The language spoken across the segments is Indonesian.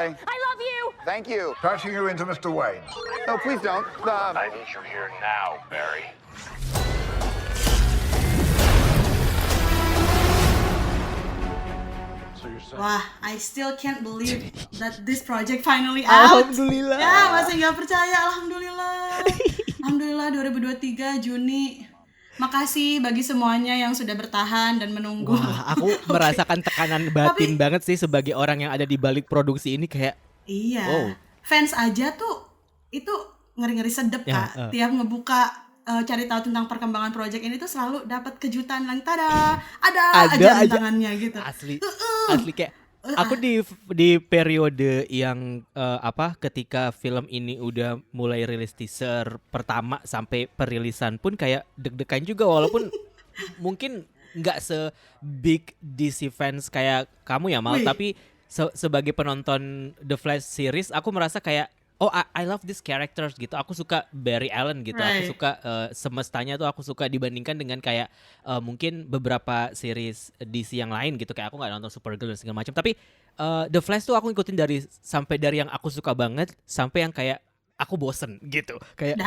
Bye. I love you. Thank you. Passing you into Mr. Wayne. No, please don't. I need you here now, Barry. Wah, I still can't believe that this project finally out. Alhamdulillah. Ya, masih nggak percaya. Alhamdulillah. Alhamdulillah 2023 Juni. Makasih bagi semuanya yang sudah bertahan dan menunggu. Wah, aku merasakan tekanan batin banget sih sebagai orang yang ada di balik produksi ini kayak. Iya. Wow. Fans aja tuh itu ngeri-ngeri sedep Ya, Kak. Tiap ngebuka cari tahu tentang perkembangan project ini tuh selalu dapat kejutan yang ada aja rintangannya gitu. Asli kayak aku di periode yang ketika film ini udah mulai rilis teaser pertama sampai perilisan pun kayak deg-degan juga walaupun mungkin nggak se-big DC fans kayak kamu ya Mal, tapi sebagai penonton The Flash series aku merasa kayak I love these characters gitu. Aku suka Barry Allen gitu. Right. Aku suka semestanya tuh aku suka dibandingkan dengan kayak mungkin beberapa series DC yang lain gitu. Kayak aku nggak nonton Supergirl dan segala macam. Tapi The Flash tuh aku ngikutin dari yang aku suka banget sampai yang kayak aku bosen gitu. Kayak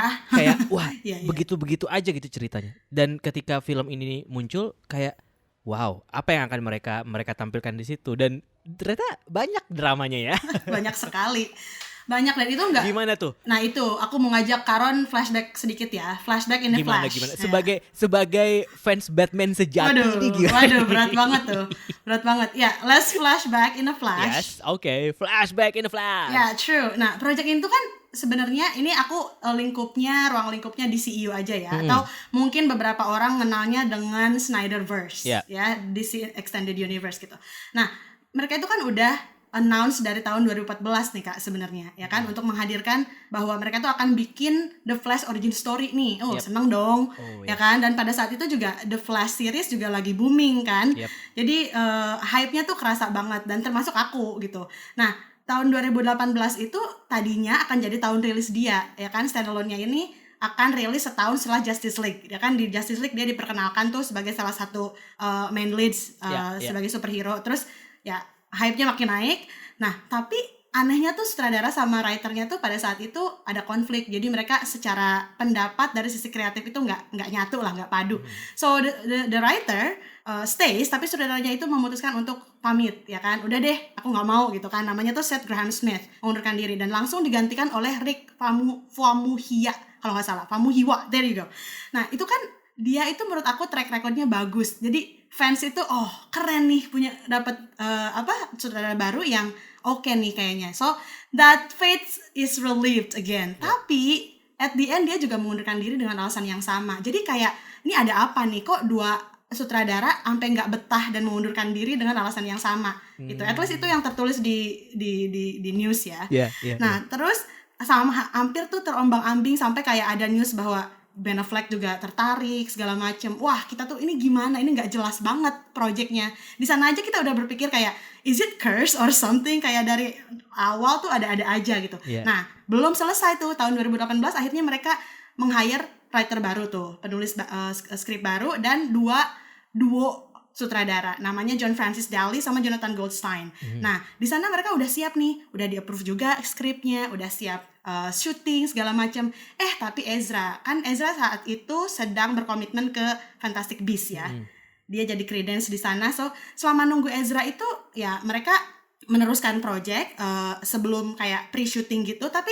wah begitu-begitu aja gitu ceritanya. Dan ketika film ini muncul kayak wow, apa yang akan mereka tampilkan di situ dan ternyata banyak dramanya ya. Banyak sekali. Banyak dan itu enggak. Gimana tuh? Nah itu aku mau ngajak Karon flashback sedikit ya. Flashback in the Flash. Gimana? Sebagai fans Batman sejati ini gimana? Waduh, berat banget tuh. Berat banget. Ya, let's flashback in the Flash. Yes, okay. Flashback in the Flash. Ya, true. Nah, project itu kan sebenarnya ini aku ruang lingkupnya DCEU aja ya. Atau mungkin beberapa orang kenalnya dengan Snyderverse. Yeah. Ya, DC Extended Universe gitu. Nah, mereka itu kan udah announce dari tahun 2014 nih Kak sebenarnya ya kan untuk menghadirkan bahwa mereka tuh akan bikin The Flash origin story nih. Seneng dong. Ya kan, dan pada saat itu juga The Flash series juga lagi booming kan. Jadi hype-nya tuh kerasa banget dan termasuk aku gitu. Nah, tahun 2018 itu tadinya akan jadi tahun rilis dia ya kan, standalone-nya ini akan rilis setahun setelah Justice League ya kan. Di Justice League dia diperkenalkan tuh sebagai salah satu main leads sebagai superhero. Terus ya hype-nya makin naik. Nah, tapi anehnya tuh sutradara sama writer-nya tuh pada saat itu ada konflik. Jadi mereka secara pendapat dari sisi kreatif itu nggak nyatu lah, nggak padu. So the writer stays, tapi sutradaranya itu memutuskan untuk pamit ya kan. Udah deh, aku nggak mau gitu kan. Namanya tuh Seth Grahame-Smith, mengundurkan diri dan langsung digantikan oleh Rick Famuyiwa kalau nggak salah. Famuyiwa, there you go. Nah, itu kan dia itu menurut aku track record-nya bagus. Jadi fans itu keren nih punya dapat sutradara baru yang oke nih kayaknya. So that fate is relieved again. Tapi at the end dia juga mengundurkan diri dengan alasan yang sama. Jadi kayak ini ada apa nih, kok dua sutradara sampai nggak betah dan mengundurkan diri dengan alasan yang sama gitu. At least itu yang tertulis di news ya. Nah terus sama hampir tuh terombang-ambing sampai kayak ada news bahwa Ben Affleck juga tertarik segala macem. Wah, kita tuh ini gimana? Ini nggak jelas banget projectnya. Di sana aja kita udah berpikir kayak is it curse or something, kayak dari awal tuh ada-ada aja gitu. Nah, belum selesai tuh tahun 2018 akhirnya mereka meng-hire writer baru tuh, penulis skrip baru dan duo sutradara namanya John Francis Daly sama Jonathan Goldstein. Nah, di sana mereka udah siap nih, udah di-approve juga skripnya, udah siap syuting segala macam. Tapi Ezra saat itu sedang berkomitmen ke Fantastic Beasts ya. Dia jadi credence di sana. So selama nunggu Ezra itu ya mereka meneruskan project sebelum kayak pre-shooting gitu. Tapi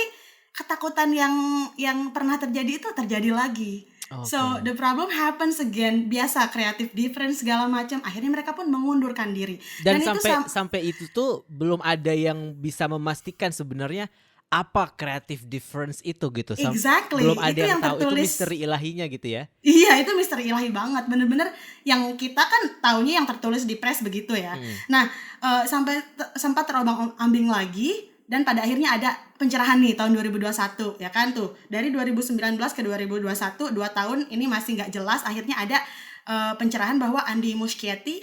ketakutan yang pernah terjadi itu terjadi lagi. So the problem happens again. Biasa creative difference segala macam. Akhirnya mereka pun mengundurkan diri. Dan sampai itu tuh belum ada yang bisa memastikan sebenarnya apa creative difference itu gitu. Exactly. Belum ada itu yang tahu. tertulis, itu misteri ilahinya gitu ya. Iya, itu misteri ilahi banget. Bener-bener yang kita kan taunya yang tertulis di press begitu ya. Nah, sampai sempat terombang-ambing lagi. Dan pada akhirnya ada pencerahan nih tahun 2021 ya kan tuh. Dari 2019 ke 2021 2 tahun ini masih nggak jelas. Akhirnya ada pencerahan bahwa Andy Muschietti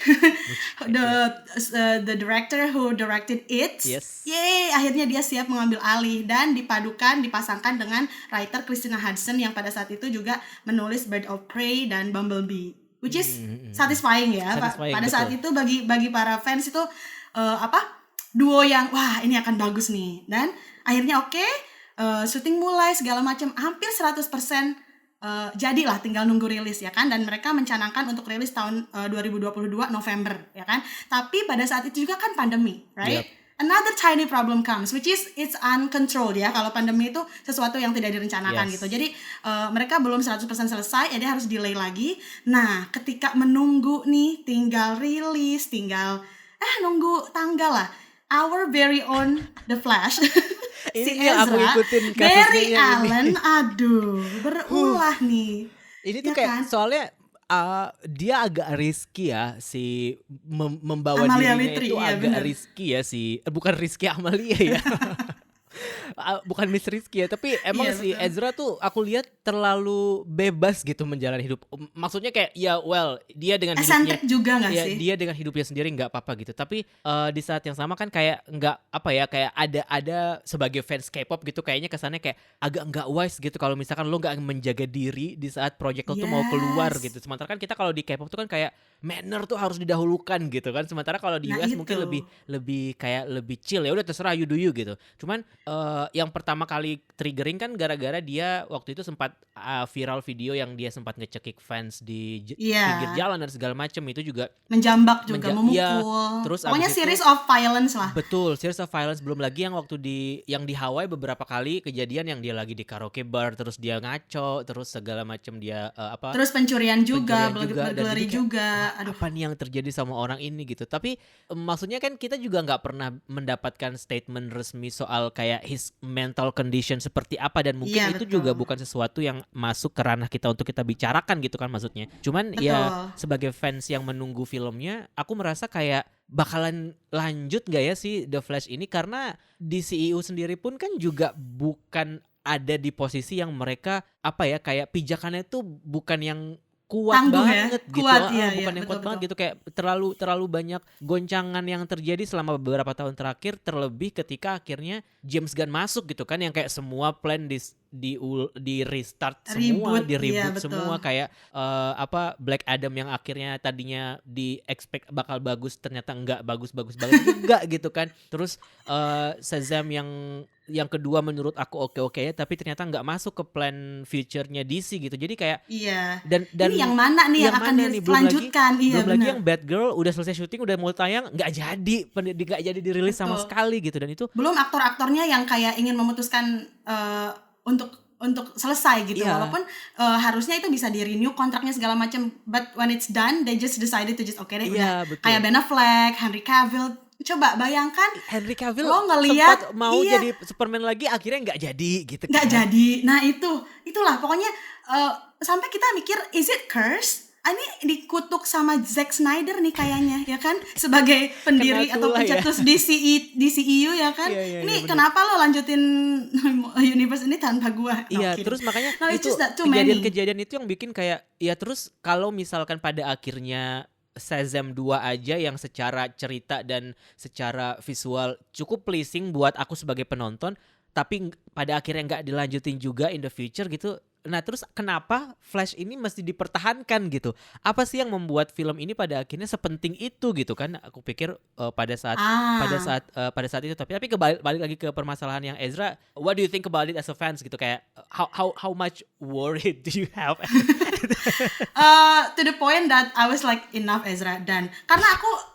the director who directed It, akhirnya dia siap mengambil alih dan dipasangkan dengan writer Christina Hodson yang pada saat itu juga menulis Bird of Prey dan Bumblebee, which is satisfying ya. Pada saat itu bagi para fans itu duo yang wah ini akan bagus nih. Dan akhirnya syuting mulai segala macam hampir 100% jadilah, tinggal nunggu rilis ya kan. Dan mereka mencanangkan untuk rilis tahun 2022 November ya kan. Tapi pada saat itu juga kan pandemi, right? Yep. Another tiny problem comes, which is it's uncontrolled ya. Kalau pandemi itu sesuatu yang tidak direncanakan Yes. gitu. Jadi mereka belum 100% selesai, jadi harus delay lagi. Nah, ketika menunggu nih, tinggal rilis, tinggal nunggu tanggal lah. Our very own The Flash, si Ini yang aku Ezra, ikutin kasusnya Barry yang ini. Allen, aduh, berulah nih. Ini tuh Ya kayak kan? soalnya dia agak risky ya si membawa Amalia dirinya Litri, itu iya, agak bener. risky ya si bukan Rizky Amalia ya. Bukan Miss Rizky ya, tapi emang Iya, si betul. Ezra tuh aku lihat terlalu bebas gitu menjalani hidup. Maksudnya kayak ya dia dengan hidupnya Eccentric juga gak ya sih? dia dengan hidupnya sendiri nggak apa-apa gitu. Tapi di saat yang sama kan kayak nggak apa ya, kayak ada sebagai fans K-pop gitu kayaknya kesannya kayak agak nggak wise gitu kalau misalkan lo nggak menjaga diri di saat project lo tuh mau keluar Yes. gitu. Sementara kan kita kalau di K-pop tuh kan kayak manner tuh harus didahulukan gitu kan. Sementara kalau di Nah, US itu. mungkin lebih kayak lebih chill, ya udah terserah you do you gitu. Cuman yang pertama kali triggering kan gara-gara dia waktu itu sempat viral video yang dia sempat ngecekik fans di Iya. pinggir jalan dan segala macem. Itu juga Menjambak juga, memukul. iya, terus Pokoknya abis itu- series of violence lah. betul, series of violence. Belum lagi yang waktu di Hawaii beberapa kali kejadian yang dia lagi di karaoke bar terus dia ngaco terus segala macem dia Terus pencurian juga, pencurian juga, dan burglary jadi kayak, juga. Aduh. apa nih yang terjadi sama orang ini gitu. Tapi maksudnya kan kita juga nggak pernah mendapatkan statement resmi soal kayak his mental condition seperti apa, dan mungkin Iya, itu betul. juga bukan sesuatu yang masuk ke ranah kita untuk kita bicarakan gitu kan maksudnya. Cuman ya Betul. sebagai fans yang menunggu filmnya, aku merasa kayak bakalan lanjut gak ya si The Flash ini, karena di CEO sendiri pun kan juga bukan ada di posisi yang mereka apa ya, kayak pijakannya tuh bukan yang kuat Tangguh ya, banget gitu. kuat, iya, Bukan iya, yang kuat betul, banget gitu, kayak terlalu banyak goncangan yang terjadi selama beberapa tahun terakhir, terlebih ketika akhirnya James Gunn masuk gitu kan, yang kayak semua plan di restart semua, Reboot, di reboot iya, betul. semua, kayak Black Adam yang akhirnya tadinya di expect bakal bagus ternyata enggak bagus juga gitu kan. Terus Shazam yang kedua menurut aku oke ya, tapi ternyata nggak masuk ke plan future-nya DC gitu. Jadi kayak Iya. dan Ini yang mana nih yang akan mana nih? dilanjutkan? Iya, belum lagi benar. yang Batgirl udah selesai syuting, udah mau tayang, nggak jadi dirilis sama Betul. sekali gitu. Dan itu Belum aktor-aktornya yang kayak ingin memutuskan untuk selesai gitu. Iya. Walaupun harusnya itu bisa di-renew kontraknya segala macam, but when it's done they just decided to just deh Iya, udah. betul. Kayak Ben Affleck, Henry Cavill. Coba bayangkan Henry Cavill lo ngeliat, sempat mau iya. jadi Superman lagi, akhirnya nggak jadi gitu nggak kan. jadi. Nah itulah pokoknya sampai kita mikir, is it curse? Ini dikutuk sama Zack Snyder nih kayaknya ya kan, sebagai pendiri Kena atau tulah ya. pencetus DCEU ya kan. Iya, Ini bener. kenapa lo lanjutin universe ini tanpa gua? No, Iya, kidding. terus makanya No, it's itu just that too many. kejadian-kejadian itu yang bikin kayak ya, terus kalau misalkan pada akhirnya Shazam 2 aja yang secara cerita dan secara visual cukup pleasing buat aku sebagai penonton, tapi pada akhirnya nggak dilanjutin juga in the future gitu. Nah terus kenapa Flash ini mesti dipertahankan gitu? Apa sih yang membuat film ini pada akhirnya sepenting itu gitu kan? Aku pikir pada saat itu, tapi balik lagi ke permasalahan yang Ezra. What do you think about it as a fans gitu? Kayak how much worried do you have? To the point that I was like, enough Ezra, dan karena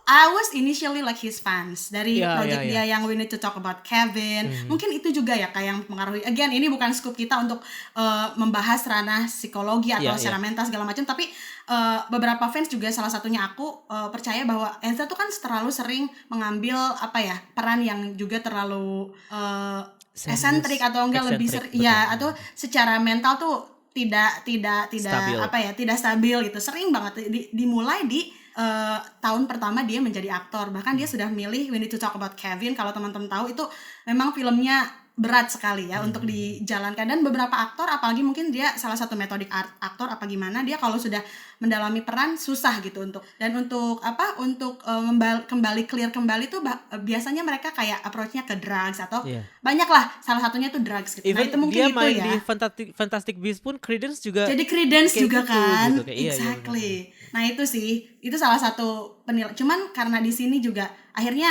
I was initially like his fans dari Iya, project iya, dia yang We Need to Talk About Kevin. Mungkin itu juga ya kayak yang mempengaruhi. Again, ini bukan scoop kita untuk membahas ranah psikologi atau Iya, secara mental segala macam, tapi beberapa fans juga, salah satunya aku, percaya bahwa Ezra tuh kan terlalu sering mengambil peran yang juga terlalu esentrik atau enggak lebih Eccentric, ya, betul. atau secara mental tuh tidak Stabil. tidak stabil gitu. Sering banget dimulai di tahun pertama dia menjadi aktor. Bahkan dia sudah milih We Need to Talk About Kevin. Kalau teman-teman tahu, itu memang filmnya berat sekali ya untuk dijalankan, dan beberapa aktor, apalagi mungkin dia salah satu metodik aktor apa gimana, dia kalau sudah mendalami peran susah gitu untuk kembali clear kembali tuh biasanya mereka kayak approach-nya ke drugs atau banyak lah, salah satunya tuh drugs gitu. Even Nah itu mungkin dia itu main ya. di Fantastic Beasts pun Credence juga Jadi Credence kayak juga gitu, kan, gitu. Kayak, iya, exactly. Nah itu salah satu penilaian. Cuman karena di sini juga akhirnya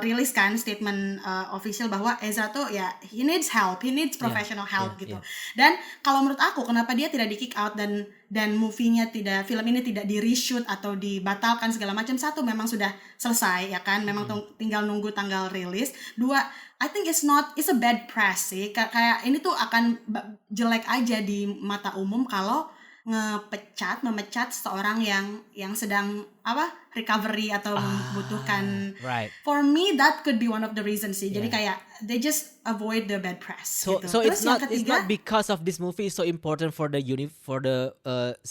rilis kan statement official bahwa Ezra tuh ya he needs help, he needs professional help gitu. Dan kalau menurut aku kenapa dia tidak di kick out dan movie-nya film ini tidak di reshoot atau dibatalkan segala macam, satu memang sudah selesai ya kan, memang tinggal nunggu tanggal rilis. Dua, I think it's a bad press sih, kayak ini tuh akan jelek aja di mata umum kalau memecat seseorang yang sedang recovery atau membutuhkan. Right. For me that could be one of the reasons sih. Jadi kayak they just avoid the bad press. So gitu. so Terus it's not because of this movie is so important for the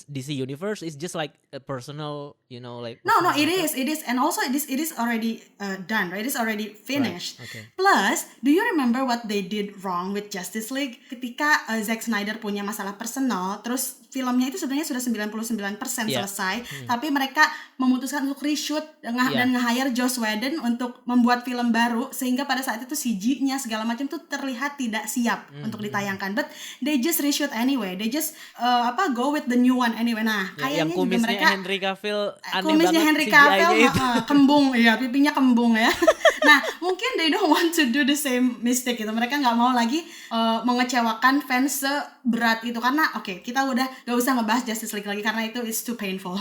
DC universe. It's just like a personal, like No, it is, and also it is already done, right? It is already finished. Right. Okay. Plus, do you remember what they did wrong with Justice League? Ketika Zack Snyder punya masalah personal, terus filmnya itu sebenarnya sudah 99% selesai, tapi mereka memutuskan untuk reshoot dan nge-hire Joss Whedon untuk membuat film baru, sehingga pada saat itu CG-nya segala macam tuh terlihat tidak siap untuk ditayangkan. But they just reshoot anyway. They just go with the new one anyway. Nah, kayaknya juga mereka Henry Cavill aneh kumisnya banget Henry Cavill kembung ya, pipinya kembung ya. Nah, mungkin they don't want to do the same mistake gitu. Mereka nggak mau lagi mengecewakan fans seberat itu, karena kita udah gak usah ngebahas Justice League lagi karena itu is too painful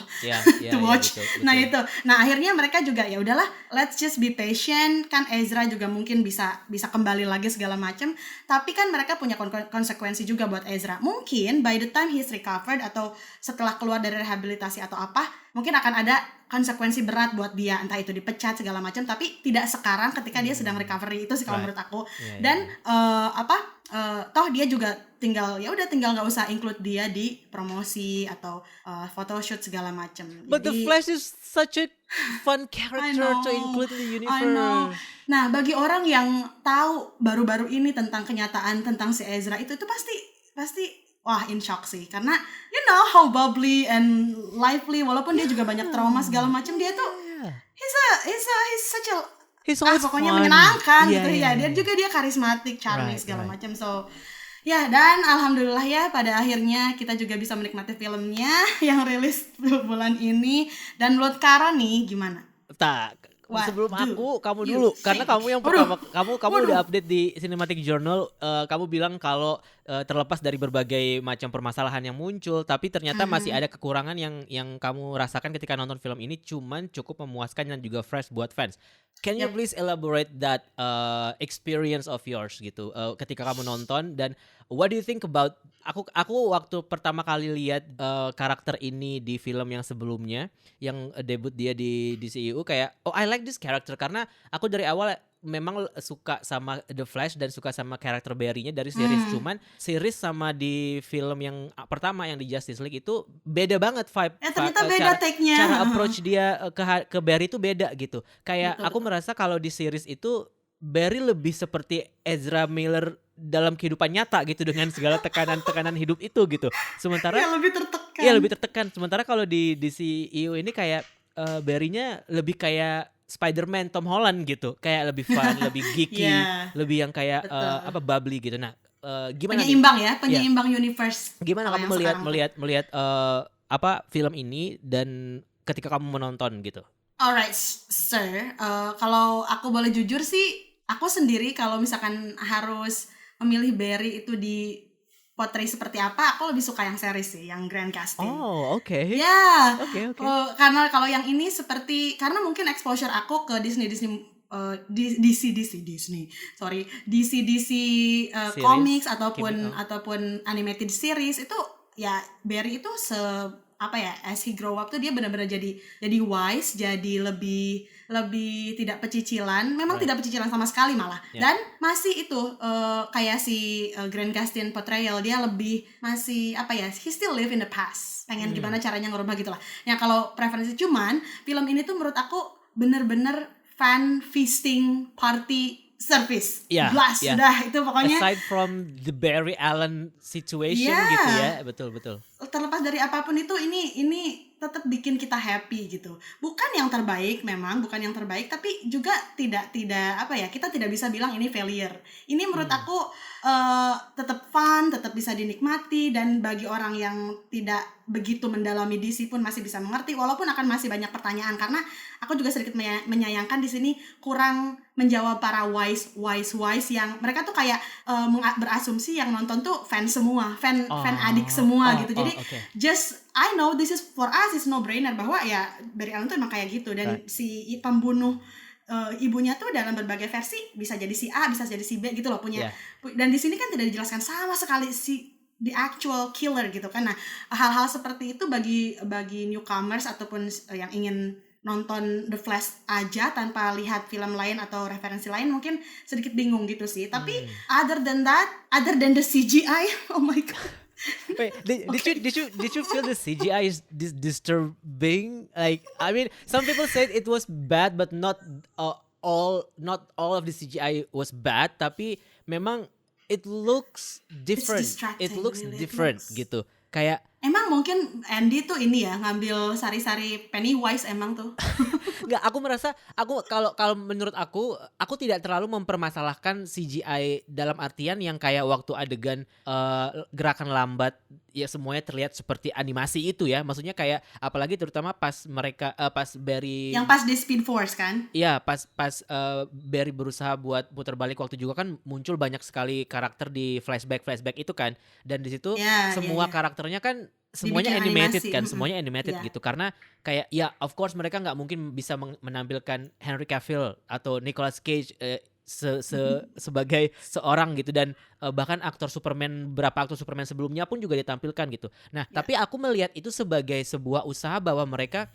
to watch. Betul. Nah itu, akhirnya mereka juga ya udahlah, let's just be patient. Kan Ezra juga mungkin bisa kembali lagi segala macam, tapi kan mereka punya konsekuensi juga buat Ezra. Mungkin by the time he's recovered atau setelah keluar dari rehabilitasi atau apa, mungkin akan ada konsekuensi berat buat dia, entah itu dipecat segala macam, tapi tidak sekarang ketika dia sedang recovery. Itu sih kalau menurut aku. Dan toh dia juga tinggal nggak usah include dia di promosi atau photoshoot segala macam. But the Flash is such a fun character to include in the universe. Nah, bagi orang yang tahu baru-baru ini tentang kenyataan tentang si Ezra itu pasti wah in shock sih, karena you know how bubbly and lively, walaupun dia juga banyak trauma segala macam, dia tuh he's pokoknya fun. Menyenangkan gitu ya. Dia karismatik, charming segala macam. So ya, dan alhamdulillah ya pada akhirnya kita juga bisa menikmati filmnya yang rilis bulan ini. Dan menurut Kara nih gimana? Sebelum kamu dulu, karena kamu yang pertama, kamu udah update di Cinematic Journal. Kamu bilang kalau terlepas dari berbagai macam permasalahan yang muncul, tapi ternyata masih ada kekurangan yang kamu rasakan ketika nonton film ini, cuman cukup memuaskan dan juga fresh buat fans. Can you please elaborate that experience of yours gitu ketika kamu nonton, dan what do you think about aku waktu pertama kali lihat karakter ini di film yang sebelumnya yang debut dia di DCEU, kayak I like this character karena aku dari awal memang suka sama The Flash dan suka sama karakter Barry-nya dari series. Cuman series sama di film yang pertama yang di Justice League itu beda banget vibe. Ternyata beda take-nya. Cara approach dia ke Barry itu beda gitu. Kayak aku merasa kalau di series itu Barry lebih seperti Ezra Miller dalam kehidupan nyata gitu, dengan segala tekanan-tekanan hidup itu gitu. Sementara lebih tertekan. Sementara kalau di DCEU ini kayak Barry-nya lebih kayak Spider-Man Tom Holland gitu, kayak lebih fun, lebih geeky, lebih yang kayak bubbly gitu. Nah, gimana penyeimbang universe. Gimana kamu melihat film ini dan ketika kamu menonton gitu? Alright, sir. Kalau aku boleh jujur sih, aku sendiri kalau misalkan harus memilih Barry itu di portray seperti apa, aku lebih suka yang series sih, yang grand casting. Oh, oke. Ya. Oke. Karena kalau yang ini karena mungkin exposure aku ke DC comics ataupun animated series itu, ya Barry itu as he grow up tuh dia benar-benar jadi wise, jadi lebih tidak pecicilan, memang tidak pecicilan sama sekali malah. Dan masih itu kayak si Grant Gustin portrayal, dia lebih masih he still live in the past, pengen gimana caranya ngerubah gitulah. Ya kalau preferensi, cuman film ini tuh menurut aku bener-bener fan feasting party service. Blast. Udah itu pokoknya. Aside from the Barry Allen situation gitu ya, betul. Terlepas dari apapun itu, ini tetap bikin kita happy gitu. Bukan yang terbaik, tapi juga tidak kita tidak bisa bilang ini failure. Ini menurut aku tetap fun, tetap bisa dinikmati, dan bagi orang yang tidak begitu mendalami DC pun masih bisa mengerti, walaupun akan masih banyak pertanyaan, karena aku juga sedikit menyayangkan di sini kurang menjawab para wise yang mereka tuh kayak berasumsi yang nonton tuh fan semua, fan adik semua gitu. Jadi just I know this is for us is no brainer bahwa ya Barry Allen tuh emang kayak gitu, dan si pembunuh ibunya tuh dalam berbagai versi bisa jadi si A, bisa jadi si B gitu loh punya. Dan di sini kan tidak dijelaskan sama sekali si the actual killer gitu kan. Nah, hal-hal seperti itu bagi newcomers ataupun yang ingin nonton The Flash aja tanpa lihat film lain atau referensi lain mungkin sedikit bingung gitu sih. Tapi other than the CGI, oh my god. Wait, did you feel the CGI is disturbing? Like, I mean, some people said it was bad, but not all of the CGI was bad. Tapi memang it looks different. It looks really different gitu. Kayak emang mungkin Andy tuh ini ya ngambil sari-sari Pennywise emang tuh. Enggak, aku merasa kalau menurut aku tidak terlalu mempermasalahkan CGI dalam artian yang kayak waktu adegan gerakan lambat ya semuanya terlihat seperti animasi itu ya. Maksudnya kayak apalagi terutama pas Barry yang pas di Speed Force kan? Iya, pas Barry berusaha buat putar balik waktu juga kan muncul banyak sekali karakter di flashback itu kan. Dan di situ semua karakternya kan semuanya animated animasi. Kan, semuanya animated gitu. Karena kayak ya of course mereka nggak mungkin bisa menampilkan Henry Cavill atau Nicolas Cage sebagai seorang gitu, dan bahkan beberapa aktor Superman sebelumnya pun juga ditampilkan gitu. Nah, tapi aku melihat itu sebagai sebuah usaha bahwa mereka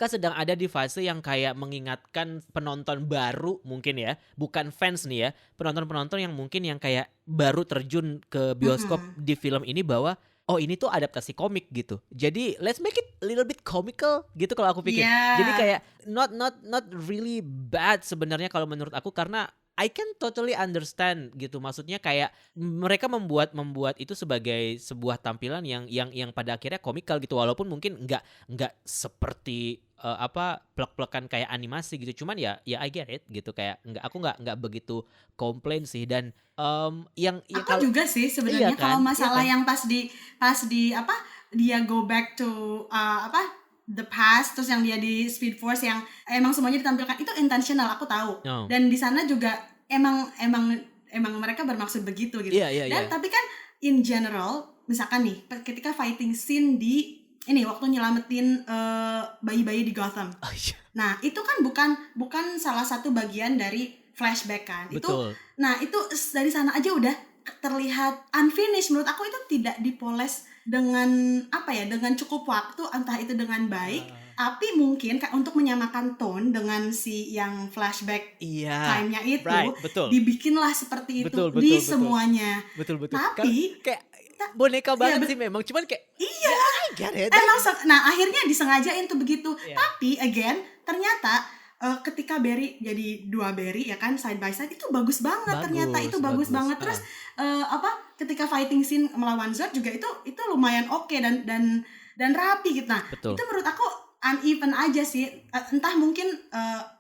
sedang ada di fase yang kayak mengingatkan penonton baru mungkin ya, bukan fans nih ya, penonton yang mungkin yang kayak baru terjun ke bioskop di film ini bahwa oh ini tuh adaptasi komik gitu. Jadi let's make it a little bit comical gitu kalau aku pikir. Jadi kayak not really bad sebenarnya kalau menurut aku, karena I can totally understand gitu. Maksudnya kayak mereka membuat itu sebagai sebuah tampilan yang pada akhirnya komikal gitu, walaupun mungkin enggak seperti plek-plekan kayak animasi gitu. Cuman ya I get it gitu, kayak aku enggak begitu komplain sih. Dan aku juga sih sebenarnya kalau masalah yang pas di dia go back to the past, terus yang dia di Speed Force yang emang semuanya ditampilkan itu intentional, aku tahu. Dan di sana juga emang mereka bermaksud begitu gitu. Dan tapi kan in general, misalkan nih ketika fighting scene di ini waktu nyelamatin bayi-bayi di Gotham. Nah, itu kan bukan salah satu bagian dari flashback kan. Betul. Itu dari sana aja udah terlihat unfinished. Menurut aku itu tidak dipoles dengan dengan cukup waktu, entah itu dengan baik, tapi mungkin untuk menyamakan tone dengan si yang flashback time-nya itu, dibikinlah seperti itu di semuanya. Betul. Tapi kayak boneka banget sih memang, cuman kayak I get it. Emang akhirnya disengajain tuh begitu. Tapi again ternyata ketika Barry jadi dua Barry ya kan side by side itu bagus banget, ternyata itu bagus banget. Terus ketika fighting scene melawan Zod juga itu lumayan oke dan rapi gitu. Nah, itu menurut aku uneven aja sih. Entah mungkin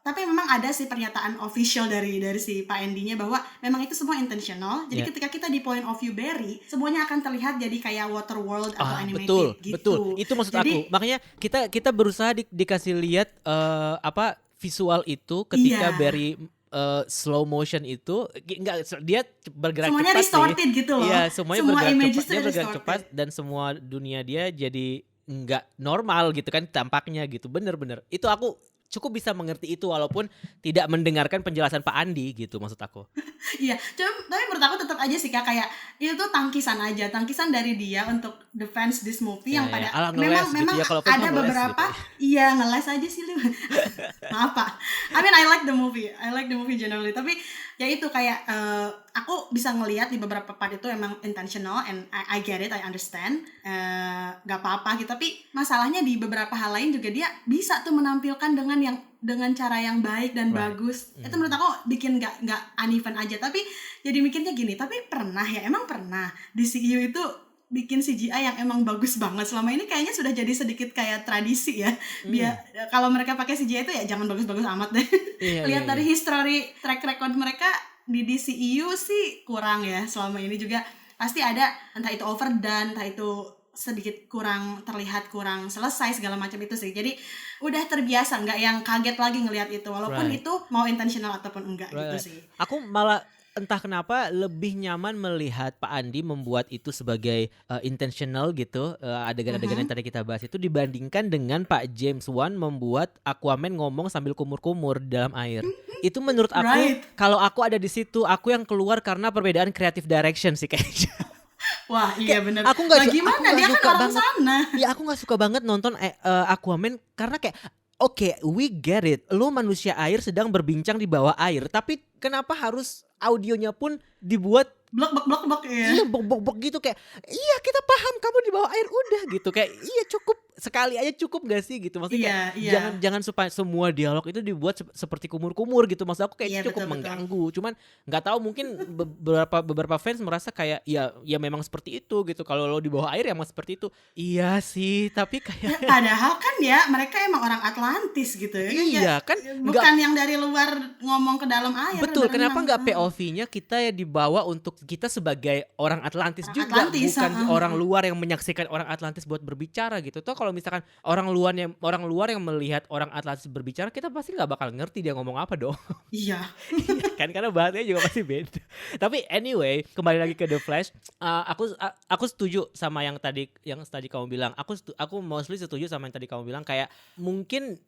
tapi memang ada sih pernyataan official dari si Pak Andy-nya bahwa memang itu semua intentional. Jadi ketika kita di point of view Barry, semuanya akan terlihat jadi kayak Waterworld atau animated gitu. Betul. Itu maksud aku. Makanya kita berusaha dikasih lihat visual itu ketika Barry slow motion itu dia bergerak semuanya cepat, distorted gitu loh. Iya, semuanya semua bergerak cepat dan semua dunia dia jadi nggak normal gitu kan tampaknya gitu. Bener. Itu aku cukup bisa mengerti itu walaupun tidak mendengarkan penjelasan Pak Andi gitu maksud aku. Iya, tapi menurut aku tetap aja sih kayak itu tuh tangkisan dari dia untuk defense this movie yang pada memang gitu ya, ada beberapa gitu. Iya ngeles aja sih lu. Maaf Pak. I mean I like the movie generally, tapi ya itu kayak aku bisa ngelihat di beberapa part itu emang intentional and I get it, I understand. Gak apa-apa gitu, tapi masalahnya di beberapa hal lain juga dia bisa tuh menampilkan dengan cara yang baik dan bagus. Itu menurut aku bikin gak uneven aja. Tapi jadi mikirnya gini, tapi emang pernah di CU itu bikin CGI yang emang bagus banget. Selama ini kayaknya sudah jadi sedikit kayak tradisi ya. Biar kalau mereka pakai CGI itu ya jangan bagus-bagus amat deh. Lihat dari history track record mereka di DCEU sih kurang ya. Selama ini juga pasti ada entah itu overdone, entah itu sedikit kurang terlihat, kurang selesai segala macam itu sih. Jadi udah terbiasa, nggak yang kaget lagi ngelihat itu, walaupun Right. itu mau intentional ataupun enggak gitu Right. sih. Aku malah entah kenapa lebih nyaman melihat Pak Andi membuat itu sebagai intentional gitu, adegan-adegan yang tadi kita bahas itu dibandingkan dengan Pak James Wan membuat Aquaman ngomong sambil kumur-kumur di dalam air. Itu menurut aku, Right. kalau aku ada di situ, aku yang keluar karena perbedaan creative direction sih kayaknya. Wah iya bener. Aku nggak Lah su- gimana, aku nggak dia kan suka orang banget. sana. Ya aku gak suka banget nonton Aquaman karena kayak oke, we get it. Lo manusia air sedang berbincang di bawah air, tapi kenapa harus audionya pun dibuat Blok ya. iya bok-bok gitu kayak iya kita paham kamu di bawah air udah gitu kayak iya cukup sekali aja cukup gak sih gitu maksudnya Iya, kayak jangan supaya semua dialog itu dibuat seperti kumur-kumur gitu maksud aku kayak Iya, itu cukup betul. mengganggu cuman nggak tahu mungkin beberapa fans merasa kayak ya memang seperti itu gitu kalau lo di bawah air ya emang seperti itu iya sih tapi kayak Padahal kan ya mereka emang orang Atlantis gitu ya. iya kan Bukan yang dari luar ngomong ke dalam air. betul kenapa berenang. nggak POV-nya kita ya dibawa untuk kita sebagai orang Atlantis Orang juga Atlantis, bukan heeh. orang luar yang menyaksikan orang Atlantis buat berbicara gitu. Toh kalau misalkan orang luar yang melihat orang Atlantis berbicara kita pasti nggak bakal ngerti dia ngomong apa dong. Iya. Kan karena bahasanya juga pasti beda. Tapi anyway, kembali lagi ke The Flash, aku setuju sama yang tadi kamu bilang. Aku mostly setuju sama yang tadi kamu bilang kayak mungkin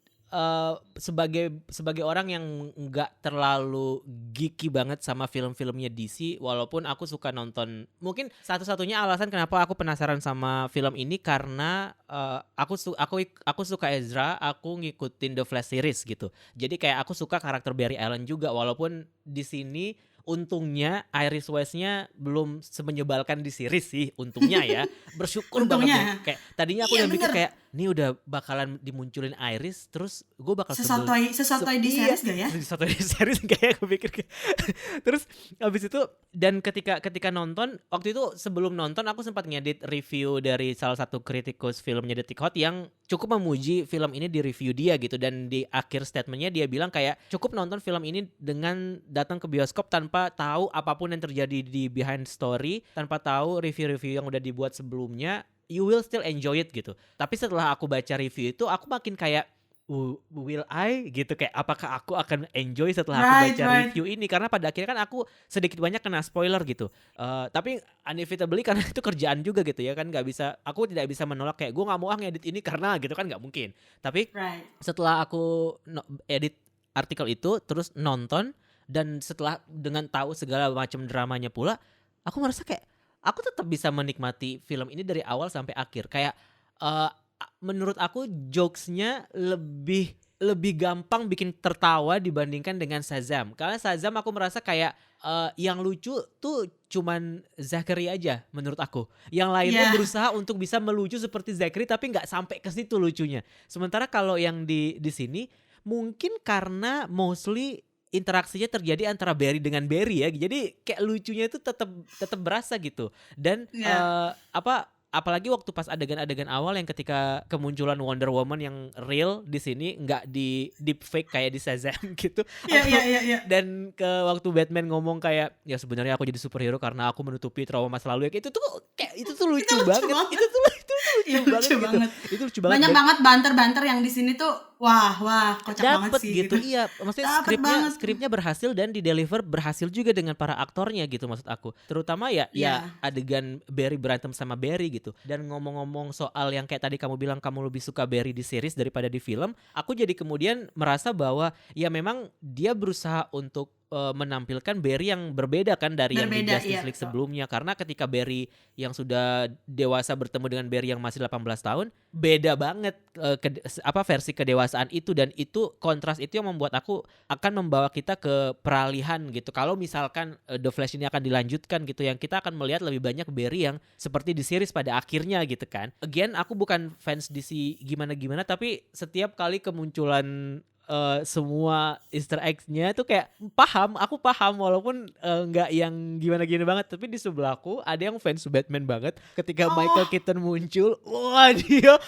sebagai orang yang nggak terlalu geeky banget sama film-filmnya DC, walaupun aku suka nonton. Mungkin satu-satunya alasan kenapa aku penasaran sama film ini karena aku suka Ezra, aku ngikutin The Flash series gitu. Jadi kayak aku suka karakter Barry Allen juga, walaupun di sini untungnya Iris West-nya belum semenyebalkan di series sih, untungnya ya. Bersyukur banget Untungnya. deh. Kayak tadinya aku Iya, udah mikir bener. kayak ini udah bakalan dimunculin Iris terus gue bakal Sesotoy di series gak ya? Sesotoy di series gak ya aku pikir kayak. Terus habis itu dan ketika nonton waktu itu sebelum nonton aku sempat ngedit review dari salah satu kritikus filmnya Detik Hot yang cukup memuji film ini di review dia gitu, dan di akhir statementnya dia bilang kayak cukup nonton film ini dengan datang ke bioskop tanpa tahu apapun yang terjadi di behind story, tanpa tahu review-review yang udah dibuat sebelumnya, you will still enjoy it gitu. Tapi setelah aku baca review itu aku makin kayak will I gitu, kayak apakah aku akan enjoy setelah aku baca review ini, karena pada akhirnya kan aku sedikit banyak kena spoiler gitu. Tapi inevitably karena itu kerjaan juga gitu ya kan, aku tidak bisa menolak kayak gue nggak mau ngedit ini karena gitu kan, nggak mungkin. Tapi setelah aku edit artikel itu terus nonton, dan setelah dengan tahu segala macam dramanya pula, aku merasa kayak aku tetap bisa menikmati film ini dari awal sampai akhir. Kayak menurut aku jokesnya lebih gampang bikin tertawa dibandingkan dengan Shazam. Karena Shazam aku merasa kayak yang lucu tuh cuman Zachary aja menurut aku. Yang lainnya berusaha untuk bisa melucu seperti Zachary tapi nggak sampai ke situ lucunya. Sementara kalau yang di sini mungkin karena mostly interaksinya terjadi antara Barry dengan Barry ya. Jadi kayak lucunya itu tetap berasa gitu. Dan apalagi waktu pas adegan-adegan awal yang ketika kemunculan Wonder Woman yang real di sini, nggak di deepfake kayak di Shazam gitu. Iya. Dan waktu Batman ngomong kayak ya sebenarnya aku jadi superhero karena aku menutupi trauma masa lalu ya, itu tuh lucu banget. Itu lucu banget. Itu lucu banget. Banyak banget banter-banter yang di sini tuh wah kocak banget sih gitu. Iya, maksudnya skripnya berhasil dan di-deliver berhasil juga dengan para aktornya gitu maksud aku. Terutama ya adegan Barry berantem sama Barry gitu. Dan ngomong-ngomong soal yang kayak tadi kamu bilang kamu lebih suka Barry di series daripada di film, aku jadi kemudian merasa bahwa ya memang dia berusaha untuk menampilkan Barry yang berbeda kan dari yang di Justice League sebelumnya. Karena ketika Barry yang sudah dewasa bertemu dengan Barry yang masih 18 tahun, beda banget versi kedewasaan itu, dan itu kontras itu yang membuat aku akan membawa kita ke peralihan gitu. Kalau misalkan The Flash ini akan dilanjutkan gitu, yang kita akan melihat lebih banyak Barry yang seperti di series pada akhirnya gitu kan. Again, aku bukan fans DC gimana-gimana, tapi setiap kali kemunculan semua Easter eggs-nya tuh kayak aku paham walaupun nggak yang gimana-gimana banget, tapi di sebelahku ada yang fans Batman banget. Ketika Michael Keaton muncul, wah dia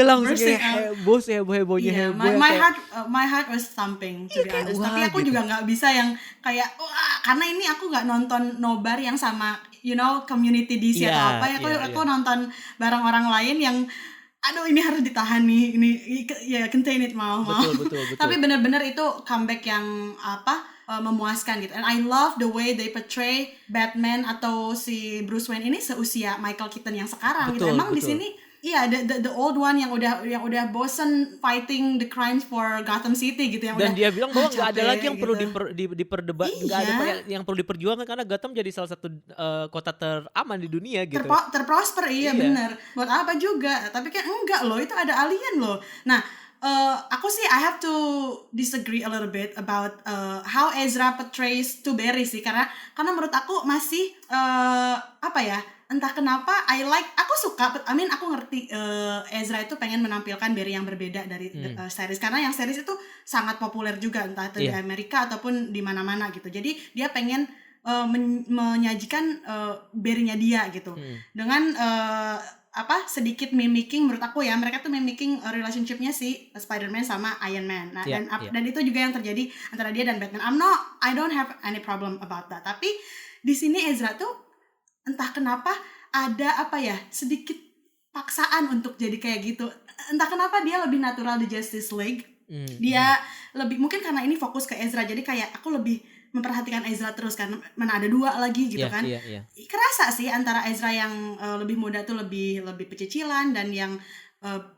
langsung Bursting kayak out. hebohnya Iya, heboh my heart was thumping to be kayak, honest. wah, Tapi aku gitu. juga nggak bisa yang kayak wah, karena ini aku nggak nonton nobar yang sama community DC Iya, atau apa ya. Aku iya. nonton bareng orang lain yang aduh ini harus ditahan nih, ini ya contain it mau. Betul. Tapi benar-benar itu comeback yang memuaskan gitu. And I love the way they portray Batman atau si Bruce Wayne ini seusia Michael Keaton yang sekarang gitu. Betul, Emang di betul. sini iya, the old one yang udah bosen fighting the crimes for Gotham City gitu, yang Dan udah dia bilang bahwa nggak ada capek lagi yang perlu gitu. diperdebat, nggak ada Iya. yang perlu diperjuangkan karena Gotham jadi salah satu kota teraman di dunia gitu. Terprosper, Iya. iya bener. Buat apa juga? Tapi kan enggak loh, itu ada alien loh. Nah, aku sih I have to disagree a little bit about how Ezra portrays to Barry sih, karena menurut aku masih entah kenapa aku suka, aku ngerti Ezra itu pengen menampilkan Barry yang berbeda dari series, karena yang series itu sangat populer juga entah itu di Amerika ataupun di mana-mana gitu. Jadi dia pengen menyajikan Barry-nya dia gitu dengan sedikit mimicking, menurut aku ya, mereka tuh mimicking relationship-nya si Spider-Man sama Iron Man. Nah, dan itu juga yang terjadi antara dia dan Batman. I don't have any problem about that. Tapi di sini Ezra tuh entah kenapa ada sedikit paksaan untuk jadi kayak gitu. Entah kenapa dia lebih natural di Justice League. Dia lebih, mungkin karena ini fokus ke Ezra, jadi kayak aku lebih memperhatikan Ezra terus, kan mana ada dua lagi gitu kan. Kerasa sih antara Ezra yang lebih muda tuh lebih pecicilan, dan yang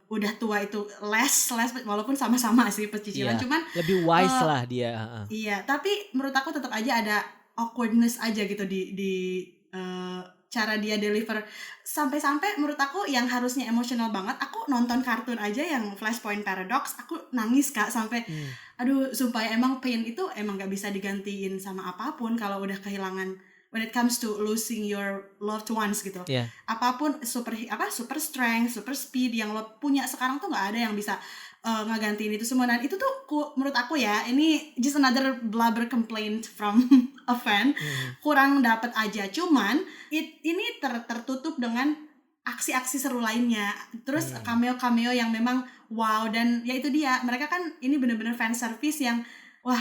udah tua itu less, walaupun sama-sama sih pecicilan, cuman lebih wise lah dia. Iya, tapi menurut aku tetap aja ada awkwardness aja gitu di cara dia deliver, sampai menurut aku yang harusnya emosional banget, aku nonton kartun aja yang Flashpoint Paradox, aku nangis Kak, sampai aduh sumpah emang pain itu emang gak bisa digantiin sama apapun kalau udah kehilangan, when it comes to losing your loved ones gitu. Apapun super strength, super speed yang lo punya sekarang tuh gak ada yang bisa ngegantiin itu semua. Dan itu tuh menurut aku ya, ini just another blabber complaint from a fan, kurang dapet aja. Cuman ini tertutup dengan aksi-aksi seru lainnya, terus cameo yang memang wow. Dan ya itu dia, mereka kan ini bener-bener fan service yang wah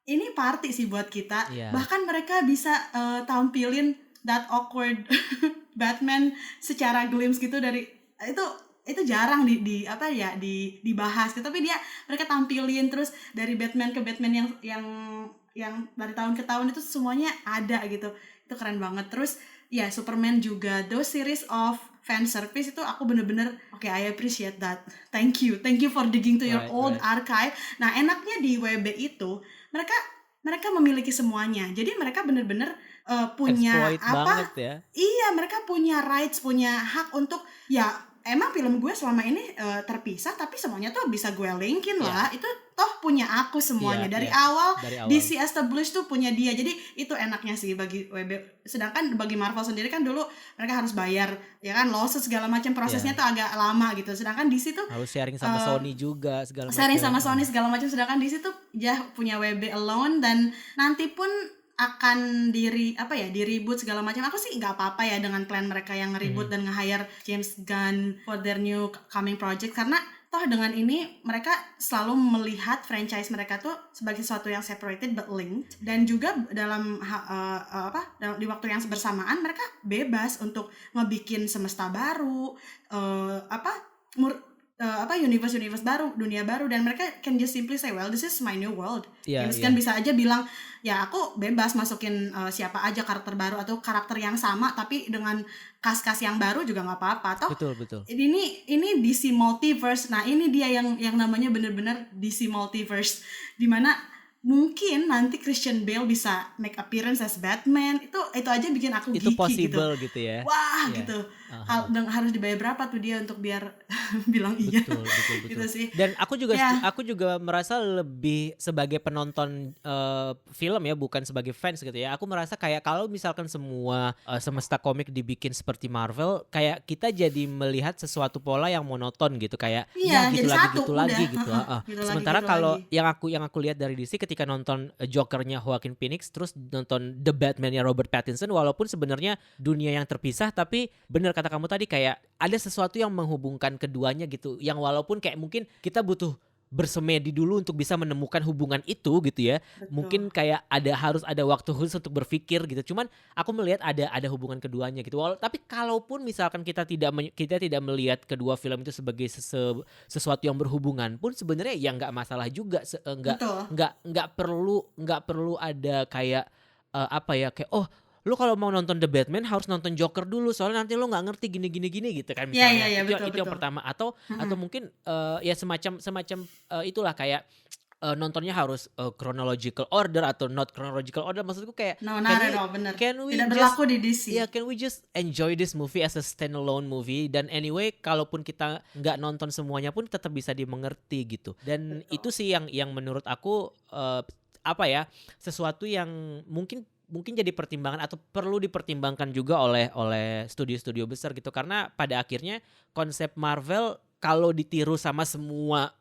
ini party sih buat kita. Bahkan mereka bisa tampilin that awkward Batman secara glimpse gitu, dari itu jarang dibahas gitu, tapi mereka tampilin terus dari Batman ke Batman yang dari tahun ke tahun itu semuanya ada gitu. Itu keren banget. Terus ya Superman juga, those series of fan service itu aku bener-bener I appreciate that. Thank you for digging to your old archive. Nah, enaknya di WB itu mereka memiliki semuanya. Jadi mereka bener-bener punya exploit banget ya. Iya, mereka punya rights, punya hak untuk emang film gue selama ini terpisah, tapi semuanya tuh bisa gue linkin lah. Itu toh punya aku semuanya. Dari awal DC established tuh punya dia. Jadi itu enaknya sih bagi WB. Sedangkan bagi Marvel sendiri kan dulu mereka harus bayar, ya kan, lawsuit segala macam, prosesnya tuh agak lama gitu. Sedangkan DC tuh harus sharing sama Sony juga segala macam. Sharing sama Sony segala macam. Sedangkan DC tuh punya WB alone, dan nanti pun akan di-reboot segala macam. Aku sih nggak apa-apa ya dengan plan mereka yang nge-reboot dan nge-hire James Gunn for their new coming project, karena toh dengan ini mereka selalu melihat franchise mereka tuh sebagai sesuatu yang separated but linked, dan juga dalam di waktu yang bersamaan mereka bebas untuk ngebikin semesta baru, universe baru, dunia baru, dan mereka can just simply say, well, this is my new world. Kan bisa aja bilang, ya aku bebas masukin siapa aja karakter baru atau karakter yang sama tapi dengan cast yang baru juga nggak apa-apa. Toh betul. Ini DC Multiverse. Nah, ini dia yang namanya bener-bener DC Multiverse, dimana mungkin nanti Christian Bale bisa make appearance as Batman. Itu aja bikin aku itu geeky possible gitu ya. Wah gitu. harus dibayar berapa tuh dia untuk biar bilang iya. Betul. Gitu sih. Dan aku juga Ya. aku juga merasa lebih sebagai penonton film ya, bukan sebagai fans gitu ya. Aku merasa kayak kalau misalkan semua semesta komik dibikin seperti Marvel, kayak kita jadi melihat sesuatu pola yang monoton gitu, kayak Iya, ya gitu jadi lagi satu, gitu lagi udah. gitu. Gitu lagi, Sementara gitu kalau lagi. yang aku lihat dari DC ketika nonton Joker-nya Joaquin Phoenix terus nonton The Batman-nya Robert Pattinson, walaupun sebenarnya dunia yang terpisah, tapi bener kata kamu tadi kayak ada sesuatu yang menghubungkan keduanya gitu, yang walaupun kayak mungkin kita butuh bersemedi dulu untuk bisa menemukan hubungan itu gitu ya. Mungkin Betul. kayak harus ada waktu khusus untuk berpikir gitu. Cuman aku melihat ada hubungan keduanya gitu. Tapi kalaupun misalkan kita tidak melihat kedua film itu sebagai sesuatu yang berhubungan pun, sebenarnya ya nggak masalah juga. Betul. Nggak perlu ada kayak apa ya, kayak lu kalau mau nonton The Batman harus nonton Joker dulu soalnya nanti lu nggak ngerti gini gitu kan misalnya. Iya, Itu betul. yang pertama, atau mungkin ya semacam itulah kayak nontonnya harus chronological order atau not chronological order. Maksudku kayak No, not at all, bener. can we Tidak just berlaku di DC. can we just enjoy this movie as a standalone movie, dan anyway kalaupun kita nggak nonton semuanya pun tetap bisa dimengerti gitu. Dan Betul. itu sih yang menurut aku apa ya, sesuatu yang mungkin jadi pertimbangan atau perlu dipertimbangkan juga oleh studio-studio besar gitu, karena pada akhirnya konsep Marvel kalau ditiru sama semua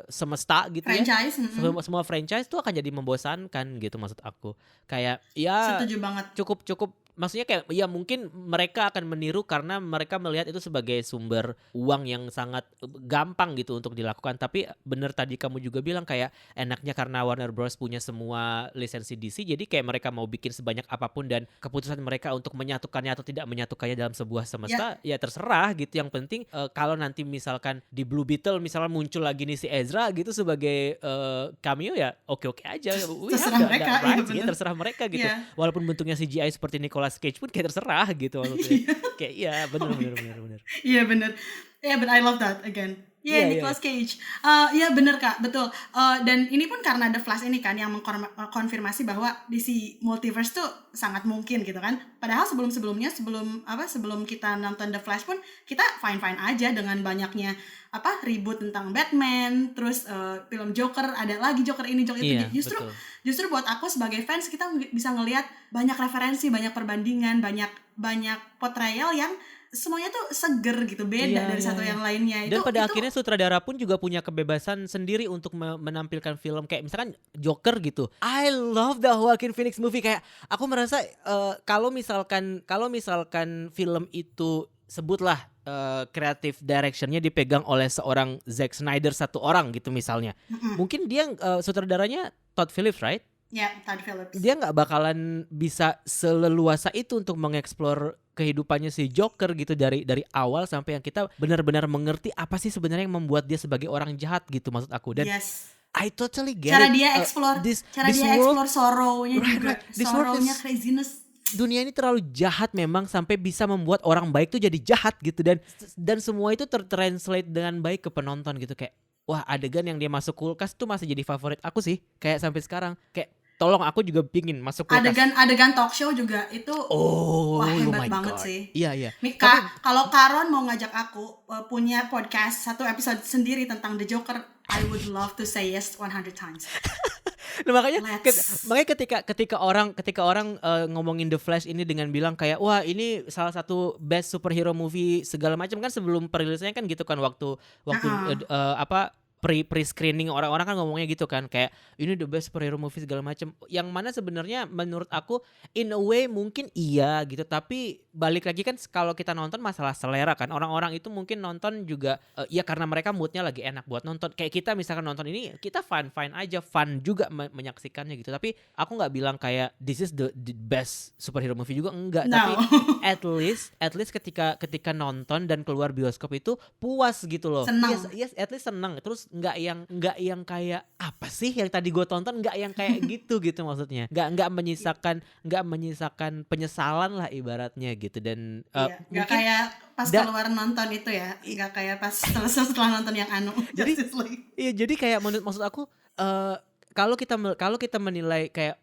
semesta gitu Franchise. ya, semua franchise tuh akan jadi membosankan gitu maksud aku. Kayak ya Setuju banget. cukup maksudnya kayak ya mungkin mereka akan meniru karena mereka melihat itu sebagai sumber uang yang sangat gampang gitu untuk dilakukan. Tapi bener tadi kamu juga bilang kayak enaknya karena Warner Bros punya semua lisensi DC, jadi kayak mereka mau bikin sebanyak apapun dan keputusan mereka untuk menyatukannya atau tidak menyatukannya dalam sebuah semesta ya terserah gitu. Yang penting kalau nanti misalkan di Blue Beetle misalnya muncul lagi nih si Ezra gitu sebagai cameo, ya oke aja. Terserah mereka, iya bener. Terserah mereka gitu. Iya. Walaupun bentuknya CGI seperti Nicolas Cage pun kayak terserah gitu maksudnya. Kayak iya benar. Iya bener. Yeah, but I love that again. Iya, Nicolas Cage. Iya bener Kak, betul. Dan ini pun karena The Flash ini kan yang mengkonfirmasi bahwa DC Multiverse tuh sangat mungkin gitu kan. Padahal sebelum kita nonton The Flash pun kita fine aja dengan banyaknya ribut tentang Batman, terus film Joker, ada lagi Joker ini, Joker Iya, itu. Justru buat aku sebagai fans kita bisa ngelihat banyak referensi, banyak perbandingan, banyak portrayal yang semuanya tuh seger gitu, beda dari satu yang lainnya. Dan pada akhirnya sutradara pun juga punya kebebasan sendiri untuk menampilkan film kayak misalkan Joker gitu. I love the Joaquin Phoenix movie. Kayak aku merasa kalau misalkan film itu sebutlah creative directionnya dipegang oleh seorang Zack Snyder satu orang gitu misalnya. Mungkin dia sutradaranya Todd Phillips, right? Ya, Todd Phillips. Dia nggak bakalan bisa seleluasa itu untuk mengeksplor kehidupannya si Joker gitu dari awal sampai yang kita benar-benar mengerti apa sih sebenarnya yang membuat dia sebagai orang jahat gitu maksud aku. Dan I totally get cara it. dia explore sorrow-nya juga. Sorrow-nya, craziness. Dunia ini terlalu jahat memang sampai bisa membuat orang baik tuh jadi jahat gitu, dan semua itu tertranslate dengan baik ke penonton gitu. Kayak wah, adegan yang dia masuk kulkas tuh masih jadi favorit aku sih kayak sampai sekarang. Kayak tolong, aku juga pingin masuk kulkas. Adegan talk show juga itu hebat banget God. sih. Iya. Kalau Karon mau ngajak aku punya podcast satu episode sendiri tentang The Joker, I would love to say yes 100 times. Nah, makanya ketika orang ngomongin The Flash ini dengan bilang kayak wah ini salah satu best superhero movie segala macam kan, sebelum perilisannya kan gitu kan, waktu pre-screening orang-orang kan ngomongnya gitu kan, kayak ini the best superhero movie segala macam, yang mana sebenarnya menurut aku in a way mungkin iya gitu, tapi balik lagi kan kalau kita nonton masalah selera kan, orang-orang itu mungkin nonton juga ya karena mereka moodnya lagi enak buat nonton. Kayak kita misalkan nonton ini kita fun aja, fun juga menyaksikannya gitu, tapi aku nggak bilang kayak this is the best superhero movie juga, enggak. Tapi at least ketika nonton dan keluar bioskop itu puas gitu loh. Senang. Yes, at least senang. Terus nggak yang kayak apa sih yang tadi gue tonton, nggak yang kayak gitu maksudnya. Nggak menyisakan penyesalan lah ibaratnya gitu. Dan nggak kayak pas keluar nonton itu ya, nggak kayak pas setelah nonton yang jadi kayak maksud aku kalau kita menilai kayak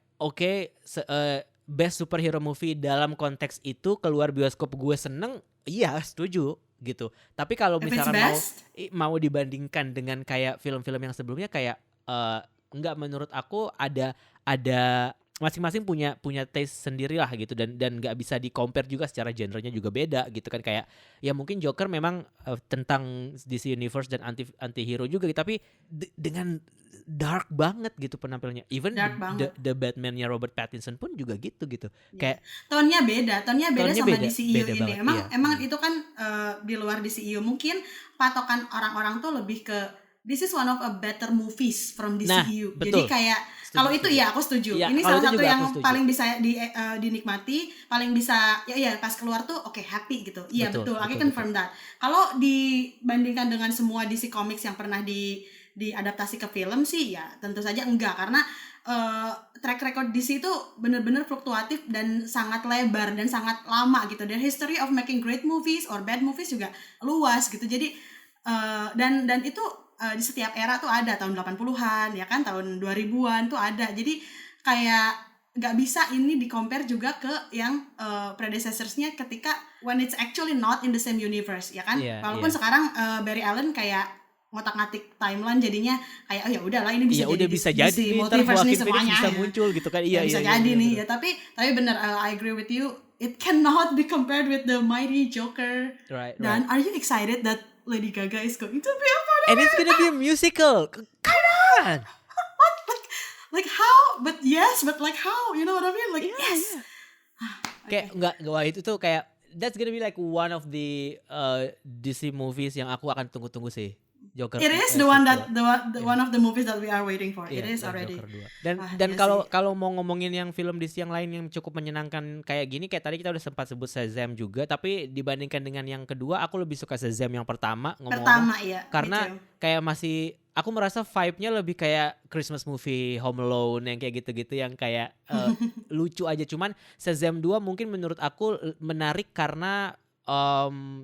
best superhero movie dalam konteks itu keluar bioskop gue seneng, iya setuju gitu. Tapi kalau If it's misalkan best, mau dibandingkan dengan kayak film-film yang sebelumnya kayak enggak, menurut aku ada masing-masing punya taste sendiri lah gitu, dan nggak bisa di compare juga, secara genrenya juga beda gitu kan. Kayak ya mungkin Joker memang tentang DC Universe dan anti-hero juga gitu, tapi dengan dark banget gitu penampilannya. Even dark banget. the Batman-nya Robert Pattinson pun juga gitu. Kayak Tonnya beda Tonnya sama beda, DCU beda ini. banget, Emang iya. emang itu kan di luar DCU mungkin patokan orang-orang tuh lebih ke this is one of a better movies from Nah, DCU. betul. Jadi kayak kalau itu ya aku setuju. Ya, Ini kalau salah itu satu juga yang aku setuju. paling bisa dinikmati, paling bisa ya pas keluar tuh oke, happy gitu. Iya betul. Aku confirm that. Kalau dibandingkan dengan semua DC Comics yang pernah diadaptasi ke film sih ya tentu saja enggak, karena track record DC itu benar-benar fluktuatif dan sangat lebar dan sangat lama gitu. Dan history of making great movies or bad movies juga luas gitu. Jadi dan itu di setiap era tuh ada, tahun 80-an ya kan, tahun 2000-an tuh ada. Jadi kayak nggak bisa ini di-compare juga ke yang predecessors-nya ketika when it's actually not in the same universe ya kan. Iya, Walaupun sekarang Barry Allen kayak ngotak-ngatik timeline, jadinya kayak oh ya udahlah ini bisa ya udah bisa jadi nih, ntar multiverse nih Joaquin Phoenix semuanya bisa ya. muncul gitu kan. Ya, Iya, bisa iya, jadi iya, nih bener. ya, tapi benar, I agree with you, it cannot be compared with the mighty Joker. Right. Dan are you excited that Lady Gaga is going to be a part of And it's gonna be a musical. Come on. like how? But like how? You know what I mean? Like yes. Kayak enggak, wah itu tuh kayak that's gonna be like one of the DC movies yang aku akan tunggu-tunggu sih. Joker. It is the one that one of the movies that we are waiting for. It is already. Joker 2. Dan Iya kalau mau ngomongin yang film DC yang lain yang cukup menyenangkan kayak gini, kayak tadi kita udah sempat sebut Shazam juga, tapi dibandingkan dengan yang kedua aku lebih suka Shazam yang pertama Pertama ya. karena kayak masih aku merasa vibe-nya lebih kayak Christmas movie, Home Alone yang kayak gitu-gitu, yang kayak lucu aja. Cuman Shazam 2 mungkin menurut aku menarik karena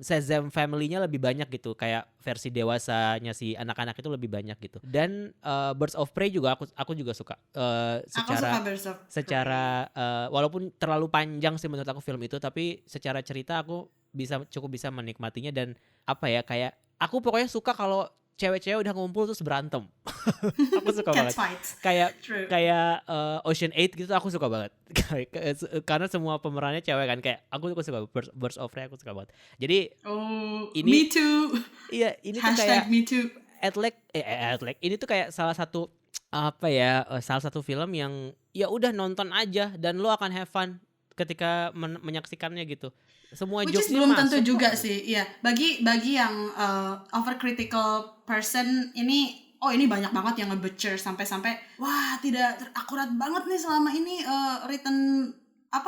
Shazam family-nya lebih banyak gitu, kayak versi dewasanya si anak-anak itu lebih banyak gitu. Dan Birds of Prey juga aku juga suka. Secara walaupun terlalu panjang sih menurut aku film itu, tapi secara cerita aku cukup bisa menikmatinya. Dan apa ya, kayak aku pokoknya suka kalau cewek-cewek udah ngumpul terus berantem. Aku suka banget. Kayak Ocean 8 gitu, aku suka banget. Karena semua pemerannya cewek kan, kayak aku suka Birds of Prey, aku suka banget. Jadi ini me too. Iya, ini tuh # kayak me too. Ini tuh kayak salah satu film yang ya udah nonton aja dan lo akan have fun ketika menyaksikannya gitu. Semua Which is jokesnya belum tentu masuk juga kok. sih. Iya, bagi yang overcritical person ini banyak banget yang nge-butcher sampai wah tidak akurat banget nih selama ini written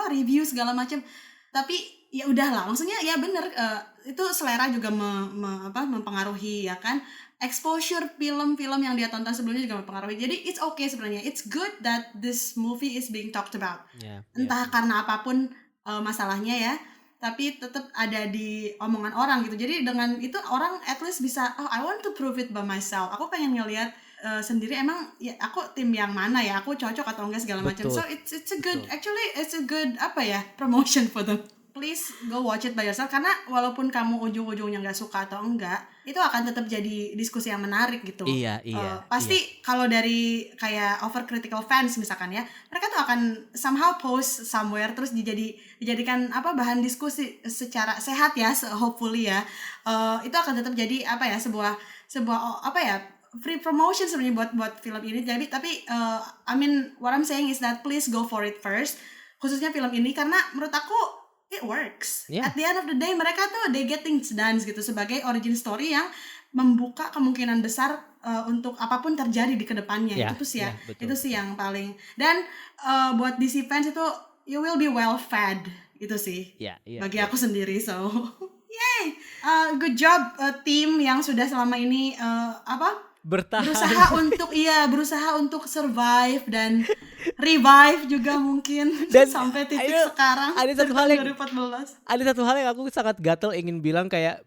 review segala macam. Tapi ya udahlah, maksudnya ya bener, itu selera juga mempengaruhi ya kan. Exposure film-film yang dia tonton sebelumnya juga mempengaruhi. Jadi it's okay sebenarnya. It's good that this movie is being talked about. Entah karena apapun masalahnya ya, tapi tetap ada di omongan orang gitu. Jadi dengan itu orang at least bisa I want to prove it by myself. Aku pengen ngelihat sendiri emang ya aku tim yang mana ya, aku cocok atau enggak segala macam. So it's a good it's a good promotion for them. Please go watch it by yourself, karena walaupun kamu ujung-ujungnya nggak suka atau enggak, itu akan tetap jadi diskusi yang menarik gitu. Iya. Pasti kalau dari kayak overcritical fans misalkan ya, mereka tuh akan somehow post somewhere terus dijadikan bahan diskusi secara sehat ya, hopefully ya. Itu akan tetap jadi sebuah free promotion sebenarnya buat film ini. Jadi tapi I mean what I'm saying is that please go for it first, khususnya film ini, karena menurut aku it works. At the end of the day mereka tuh they get things done gitu, sebagai origin story yang membuka kemungkinan besar untuk apapun terjadi di kedepannya. Itu sih yang paling. Dan buat DC fans itu you will be well fed itu sih. Bagi aku sendiri, so yay. Good job tim yang sudah selama ini berusaha untuk survive dan revive juga mungkin dan sampai titik sekarang. Ada satu hal yang aku sangat gatel ingin bilang, kayak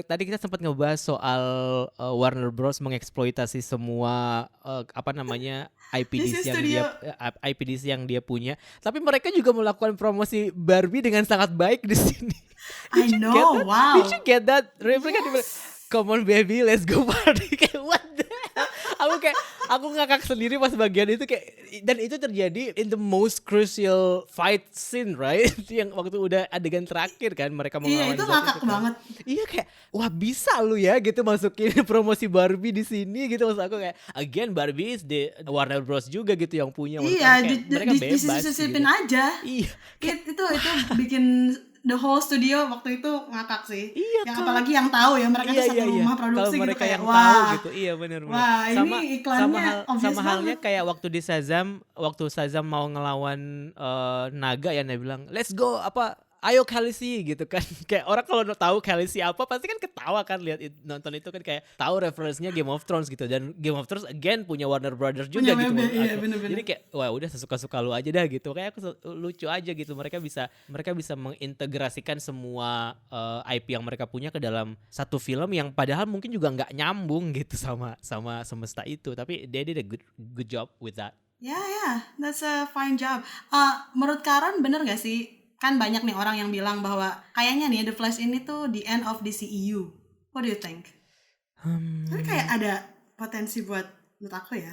tadi kita sempat ngebahas soal Warner Bros mengeksploitasi semua IP This is IP DC yang dia punya. Tapi mereka juga melakukan promosi Barbie dengan sangat baik di sini. I know, wow. Did you get that? Mereka dibilang, come on baby, let's go party. Kayak what the hell? Aku ngakak sendiri pas bagian itu kayak, dan itu terjadi in the most crucial fight scene, right? Yang waktu udah adegan terakhir kan mereka mau Iya, ngelawan itu Zod ngakak kan. banget. Iya kayak wah bisa lu ya gitu masukin promosi Barbie di sini gitu, maksud aku kayak again Barbie is the Warner Bros juga gitu yang punya. Maksud Iya, aku kayak mereka bebas disisipin gitu. aja. Iya. Itu bikin the whole studio waktu itu ngakak sih. Iya, Yang kan? apalagi yang tahu ya mereka tuh satu rumah produksi Kalau gitu mereka kayak yang wah. tahu gitu, iya benar. Wah, ini iklannya obvious sama halnya banget. kayak waktu di Shazam, waktu Shazam mau ngelawan naga ya, dia bilang let's go ayo Khaleesi gitu kan. Kayak orang kalau tahu Khaleesi apa pasti kan ketawa kan lihat nonton itu kan, kayak tahu referensinya Game of Thrones gitu, dan Game of Thrones again punya Warner Brothers juga Punya gitu. Webe, menurut iya, aku. bener-bener. Jadi kayak wah udah sesuka-suka lu aja dah gitu. Kayak aku lucu aja gitu, mereka bisa mengintegrasikan semua IP yang mereka punya ke dalam satu film yang padahal mungkin juga nggak nyambung gitu sama semesta itu, tapi they did a good job with that. Ya, that's a fine job. Menurut Karen bener gak sih? Kan banyak nih orang yang bilang bahwa kayaknya nih The Flash ini tuh the end of DCEU. What do you think? Tapi kayak ada potensi buat, menurut aku ya,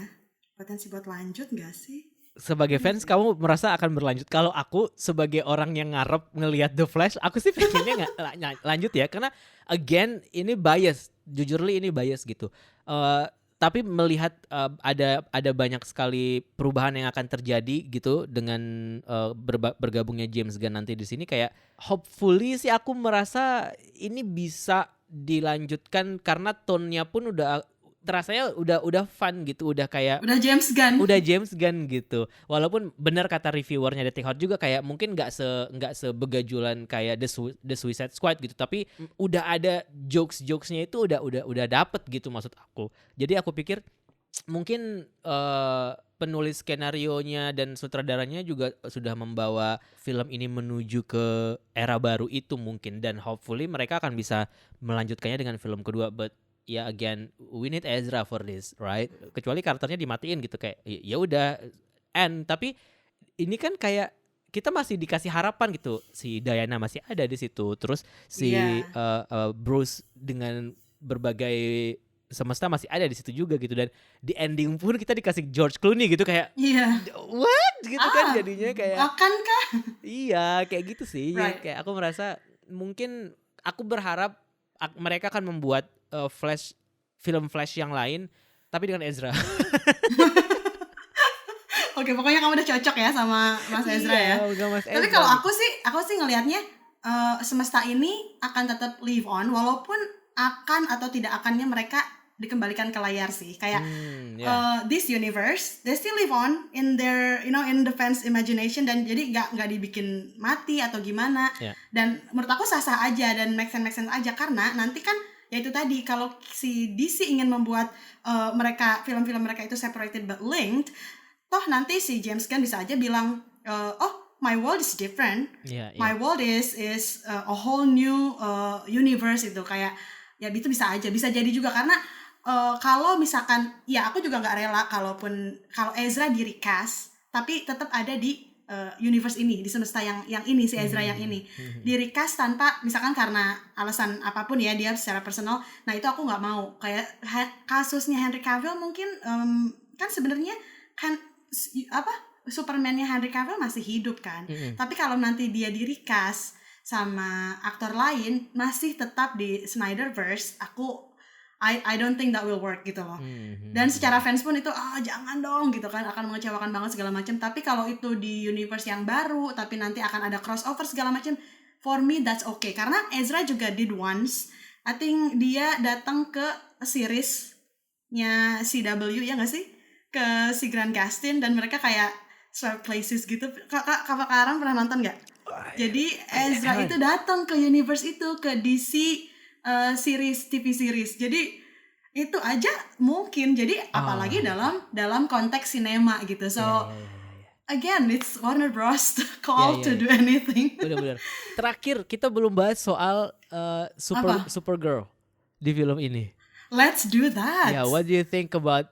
potensi buat lanjut gak sih? Sebagai fans kamu merasa akan berlanjut? Kalau aku sebagai orang yang ngarep ngelihat The Flash, aku sih pengennya nggak lanjut ya, karena again ini bias, jujurly ini bias gitu. Tapi melihat ada banyak sekali perubahan yang akan terjadi gitu dengan bergabungnya James Gunn nanti di sini, kayak hopefully sih aku merasa ini bisa dilanjutkan karena tone-nya pun udah terasanya udah fun gitu, udah kayak Udah James Gunn gitu. Walaupun benar kata reviewernya The Hot juga kayak mungkin nggak sebegajulan kayak The Suicide Squad gitu, tapi udah ada jokesnya itu udah dapet gitu maksud aku. Jadi aku pikir mungkin penulis skenarionya dan sutradaranya juga sudah membawa film ini menuju ke era baru itu mungkin, dan hopefully mereka akan bisa melanjutkannya dengan film kedua. But ya again we need Ezra for this, right? Kecuali karakternya dimatiin gitu kayak ya udah end, tapi ini kan kayak kita masih dikasih harapan gitu, si Diana masih ada di situ, terus si Bruce dengan berbagai semesta masih ada di situ juga gitu, dan di ending pun kita dikasih George Clooney gitu kayak what gitu kan jadinya kayak akankah? Iya kayak gitu sih. Right. Kayak aku merasa mungkin aku berharap mereka akan membuat film Flash yang lain tapi dengan Ezra. Oke, pokoknya kamu udah cocok ya sama Mas Ezra ya. Tapi kalau aku sih ngelihatnya semesta ini akan tetap live on, walaupun akan atau tidak akannya mereka dikembalikan ke layar sih. Kayak this universe, they still live on in their, in the fans' imagination, dan jadi nggak dibikin mati atau gimana. Yeah. Dan menurut aku sah-sah aja dan make sense aja, karena nanti kan ya itu tadi, kalau si DC ingin membuat mereka film-film mereka itu separated but linked, toh nanti si James Gunn bisa aja bilang my world is different, my world is a whole new universe itu, kayak ya itu bisa jadi juga, karena kalau misalkan ya aku juga nggak rela kalau Ezra di recast tapi tetap ada di universe ini, di semesta yang ini, si Ezra yang ini di recast tanpa misalkan karena alasan apapun ya dia secara personal. Nah itu aku nggak mau. Kayak kasusnya Henry Cavill mungkin kan sebenarnya kan Superman-nya Henry Cavill masih hidup kan, tapi kalau nanti dia di recast sama aktor lain masih tetap di Snyderverse, I don't think that will work gitu loh. Dan secara fans pun itu jangan dong gitu kan, akan mengecewakan banget segala macam. Tapi kalau itu di universe yang baru tapi nanti akan ada crossover segala macam, for me that's okay. Karena Ezra juga did once, I think dia datang ke seriesnya CW ya nggak sih, ke si Grant Gustin, dan mereka kayak swap places gitu. Kakak Karan pernah nonton nggak? Jadi Ezra itu datang ke universe itu, ke DC series, TV series. Jadi itu aja mungkin. Jadi apalagi dalam konteks sinema gitu. So again it's Warner Bros. Call Iya, to iya. do anything. Bener-bener. Terakhir kita belum bahas soal Apa? Supergirl di film ini. Let's do that. Yeah, what do you think about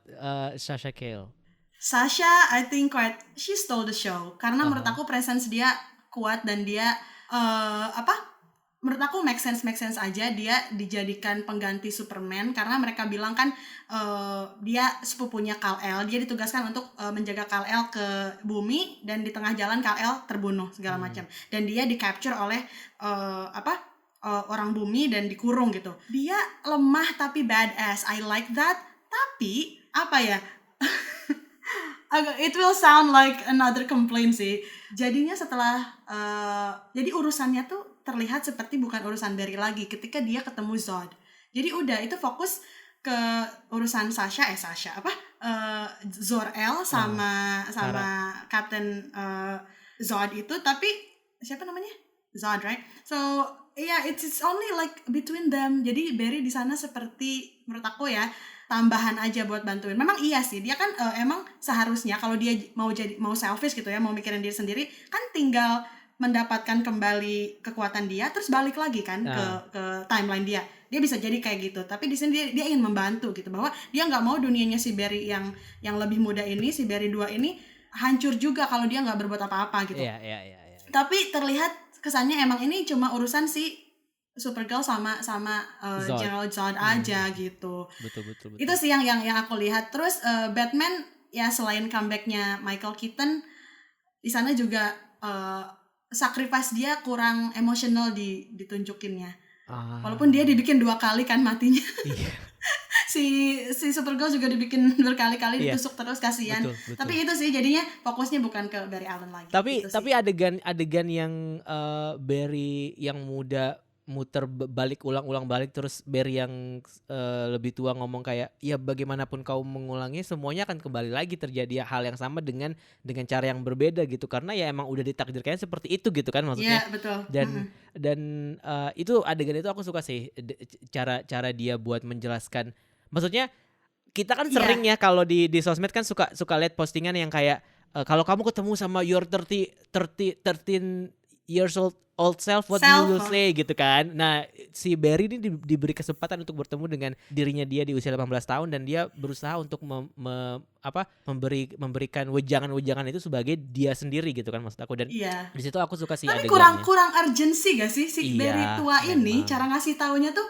Sasha Cale? Sasha, I think she stole the show karena menurut aku presence dia kuat dan dia menurut aku make sense aja dia dijadikan pengganti Superman karena mereka bilang kan dia sepupunya Kal-El, dia ditugaskan untuk menjaga Kal-El ke bumi dan di tengah jalan Kal-El terbunuh segala macam dan dia di capture oleh orang bumi dan dikurung gitu. Dia lemah tapi badass, I like that. Tapi apa ya? It will sound like another complaint sih. Jadinya setelah jadi urusannya tuh terlihat seperti bukan urusan Barry lagi ketika dia ketemu Zod. Jadi udah itu fokus ke urusan Zor-El sama Captain Zod itu, tapi siapa namanya? Zod, right? So yeah, it's only like between them. Jadi Barry di sana seperti menurut aku ya tambahan aja buat bantuin. Memang iya sih, dia kan emang seharusnya kalau dia mau selfish gitu ya, mau mikirin diri sendiri, kan tinggal mendapatkan kembali kekuatan dia terus balik lagi kan ke timeline dia. Dia bisa jadi kayak gitu. Tapi di sini dia ingin membantu gitu, bahwa dia nggak mau dunianya si Barry yang lebih muda ini, si Barry 2 ini hancur juga kalau dia nggak berbuat apa-apa gitu. Iya. Tapi terlihat kesannya emang ini cuma urusan si Supergirl sama Zod. General Zod aja gitu. Betul. Itu sih yang aku lihat. Terus Batman ya selain comebacknya Michael Keaton, di sana juga sacrifice dia kurang emosional ditunjukinnya. Walaupun dia dibikin 2 kali kan matinya. Iya. si Supergirl juga dibikin berkali-kali Iya. ditusuk terus, kasihan. Betul. Tapi itu sih jadinya fokusnya bukan ke Barry Allen lagi. Tapi gitu sih. adegan yang Barry yang muda muter balik ulang balik terus Barry yang lebih tua ngomong kayak ya bagaimanapun kau mengulangi semuanya akan kembali lagi terjadi hal yang sama dengan cara yang berbeda gitu, karena ya emang udah ditakdirkannya seperti itu gitu kan maksudnya. Iya, betul. Dan itu adegan itu aku suka sih, cara dia buat menjelaskan. Maksudnya kita kan sering ya kalau di sosmed kan suka lihat postingan yang kayak kalau kamu ketemu sama your 13 years old self, what do you will say gitu kan. Nah si Barry ini diberi kesempatan untuk bertemu dengan dirinya dia di usia 18 tahun dan dia berusaha untuk memberikan wejangan itu sebagai dia sendiri gitu kan maksud aku. Dan di situ aku suka sih tapi adegannya. kurang urgency gak sih si Barry tua ini, memang. cara ngasih taunya tuh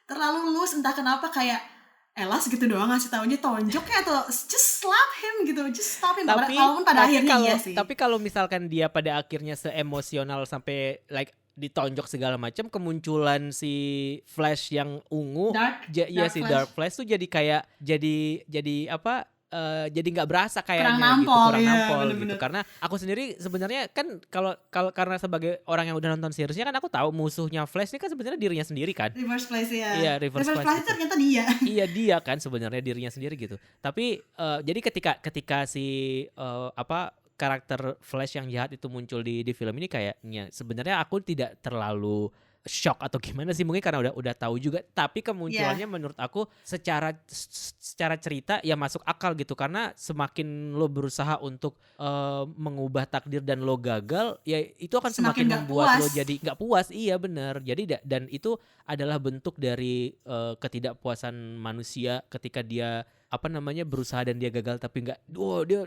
terlalu loose, entah kenapa kayak Elas gitu doang ngasih taunya, tonjoknya atau just slap him gitu, just stop him. Walaupun pada akhirnya iya sih. Tapi kalau misalkan dia pada akhirnya seemosional sampai like ditonjok segala macam, kemunculan si Flash yang ungu, Dark Flash tuh jadi kayak jadi apa? Jadi nggak berasa kayaknya kurang nampol gitu. Karena aku sendiri sebenarnya kan kalau karena sebagai orang yang udah nonton seriesnya kan aku tahu musuhnya Flash ini kan sebenarnya dirinya sendiri kan. Reverse Flash ya. Iya, Reverse Flash itu ternyata dia. Iya dia kan sebenarnya dirinya sendiri gitu. Tapi jadi ketika si karakter Flash yang jahat itu muncul di film ini kayaknya sebenarnya aku tidak terlalu shock atau gimana sih, mungkin karena udah tahu juga, tapi kemunculannya menurut aku secara cerita ya masuk akal gitu, karena semakin lo berusaha untuk mengubah takdir dan lo gagal ya itu akan semakin membuat lo jadi nggak puas. Iya benar. Jadi dan itu adalah bentuk dari ketidakpuasan manusia ketika dia berusaha dan dia gagal tapi nggak,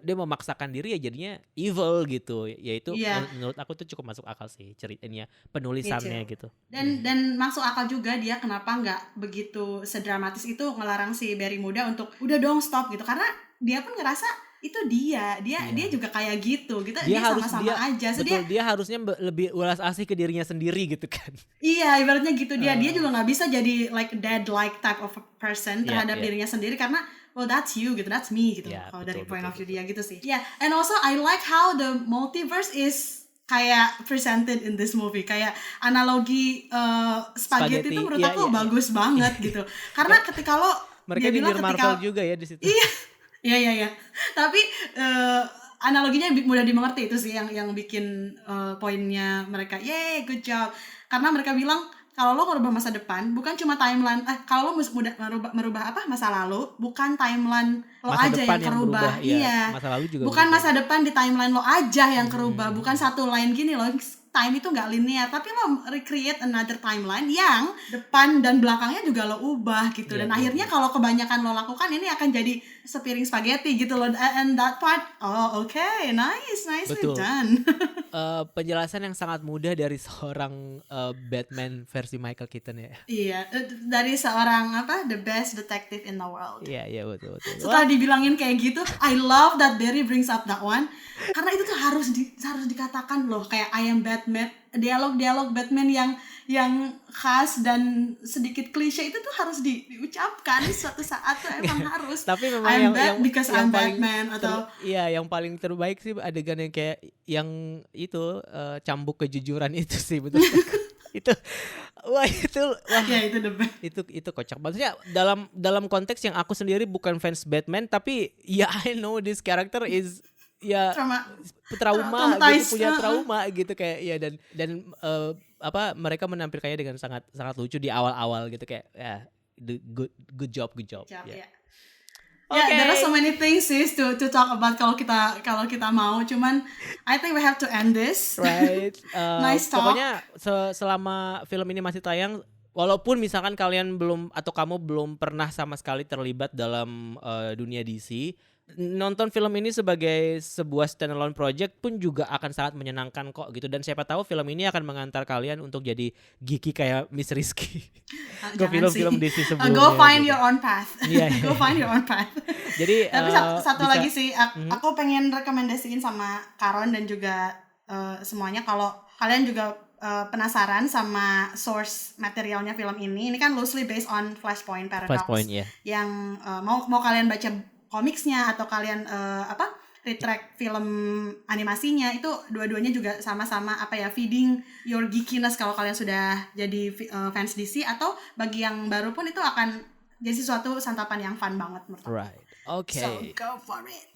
dia memaksakan diri ya jadinya evil gitu. Yaitu menurut aku tuh cukup masuk akal sih ceritanya, penulisannya gitu. Dan masuk akal juga dia kenapa nggak begitu sedramatis itu ngelarang si Barry muda untuk udah dong stop gitu, karena dia pun ngerasa itu dia juga kayak gitu dia sama-sama aja. So dia harusnya lebih ulas asih ke dirinya sendiri gitu kan. Iya, ibaratnya gitu. Dia juga nggak bisa jadi like dead like type of a person terhadap dirinya sendiri, karena well that's you gitu, that's me gitu. Kalau dari point of view dia gitu sih. And also I like how the multiverse is kayak presented in this movie. Kayak analogi spaghetti itu menurut aku bagus banget gitu. Karena ketika lo mereka di Marvel juga ya di situ. Iya. Tapi analoginya mudah dimengerti, itu sih yang bikin poinnya mereka. Yay, good job. Karena mereka bilang kalau lo merubah masa depan bukan cuma timeline, kalau lo merubah apa masa lalu, bukan timeline lo Masa aja depan yang kerubah. Iya. Masa lalu juga Bukan berubah. masa depan di timeline lo aja yang kerubah, bukan satu line gini loh. Time itu nggak linear, tapi lo recreate another timeline yang depan dan belakangnya juga lo ubah gitu. Dan akhirnya kalau kebanyakan lo lakukan ini akan jadi sepiring spaghetti gitu loh. And that part, okay, nicely Betul. done. Penjelasan yang sangat mudah dari seorang Batman versi Michael Keaton ya. Iya, dari seorang the best detective in the world. Iya betul. Setelah dibilangin kayak gitu, I love that Barry brings up that one. Karena itu tuh harus dikatakan loh, kayak I am Batman, dialog Batman yang khas dan sedikit klise itu tuh harus diucapkan suatu saat tuh emang harus. Tapi memang I'm because I'm Batman atau yang paling terbaik sih adegan yang kayak yang itu cambuk kejujuran itu sih betul. itu ya itu the best. Itu kocak. Maksudnya dalam konteks yang aku sendiri bukan fans Batman, tapi ya I know this character is trauma gitu, punya trauma gitu kayak ya dan mereka menampilkannya dengan sangat lucu di awal-awal gitu kayak ya good job. Yeah. Okay. There are so many things to talk about kalau kita mau, cuman I think we have to end this. Right. Nice talk. Pokoknya selama film ini masih tayang, walaupun misalkan kalian kamu belum pernah sama sekali terlibat dalam dunia DC, nonton film ini sebagai sebuah standalone project pun juga akan sangat menyenangkan kok gitu. Dan siapa tahu film ini akan mengantar kalian untuk jadi geeky kayak Miss Rizky ke film-film DC sebelumnya. Go find your own path. Go find your own path. Jadi tapi satu lagi sih, aku pengen rekomendasiin sama Karon dan juga semuanya, kalau kalian juga penasaran sama source materialnya film ini kan loosely based on Flashpoint Paradox. Yang mau kalian baca komiksnya atau kalian retract film animasinya, itu dua-duanya juga sama-sama feeding your geekiness kalau kalian sudah jadi fans DC, atau bagi yang baru pun itu akan jadi sesuatu santapan yang fun banget menurut aku. Right. Okay. So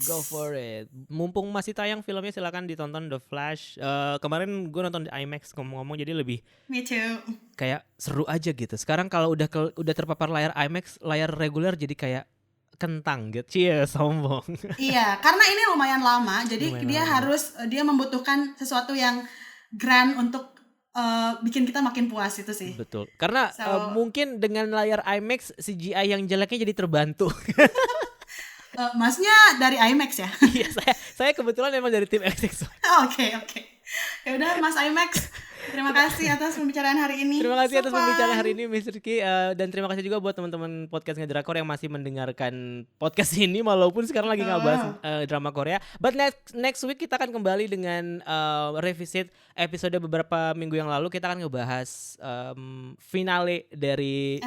go for it. Mumpung masih tayang filmnya, silakan ditonton The Flash. Kemarin gue nonton di IMAX ngomong-ngomong, jadi lebih Me too. Kayak seru aja gitu. Sekarang kalau udah terpapar layar IMAX, layar reguler jadi kayak kentang gitu. Sombong. Iya, karena ini lumayan lama, jadi dia membutuhkan sesuatu yang grand untuk bikin kita makin puas itu sih. Betul. Karena mungkin dengan layar IMAX CGI yang jeleknya jadi terbantu. Masnya dari IMAX ya? Iya, saya kebetulan memang dari tim XX. Oke. Ya udah Mas IMAX, terima kasih atas pembicaraan hari ini. Terima kasih atas pembicaraan hari ini Miss Rizky, dan terima kasih juga buat teman-teman podcast Ngedrakor yang masih mendengarkan podcast ini walaupun sekarang lagi nggak bahas drama Korea. But next week kita akan kembali dengan revisit episode beberapa minggu yang lalu. Kita akan ngebahas finale dari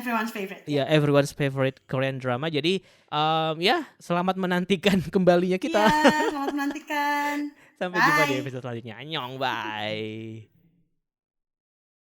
everyone's favorite Korean drama. Jadi selamat menantikan kembalinya kita. Selamat menantikan. Sampai jumpa di episode selanjutnya. Annyeong, bye.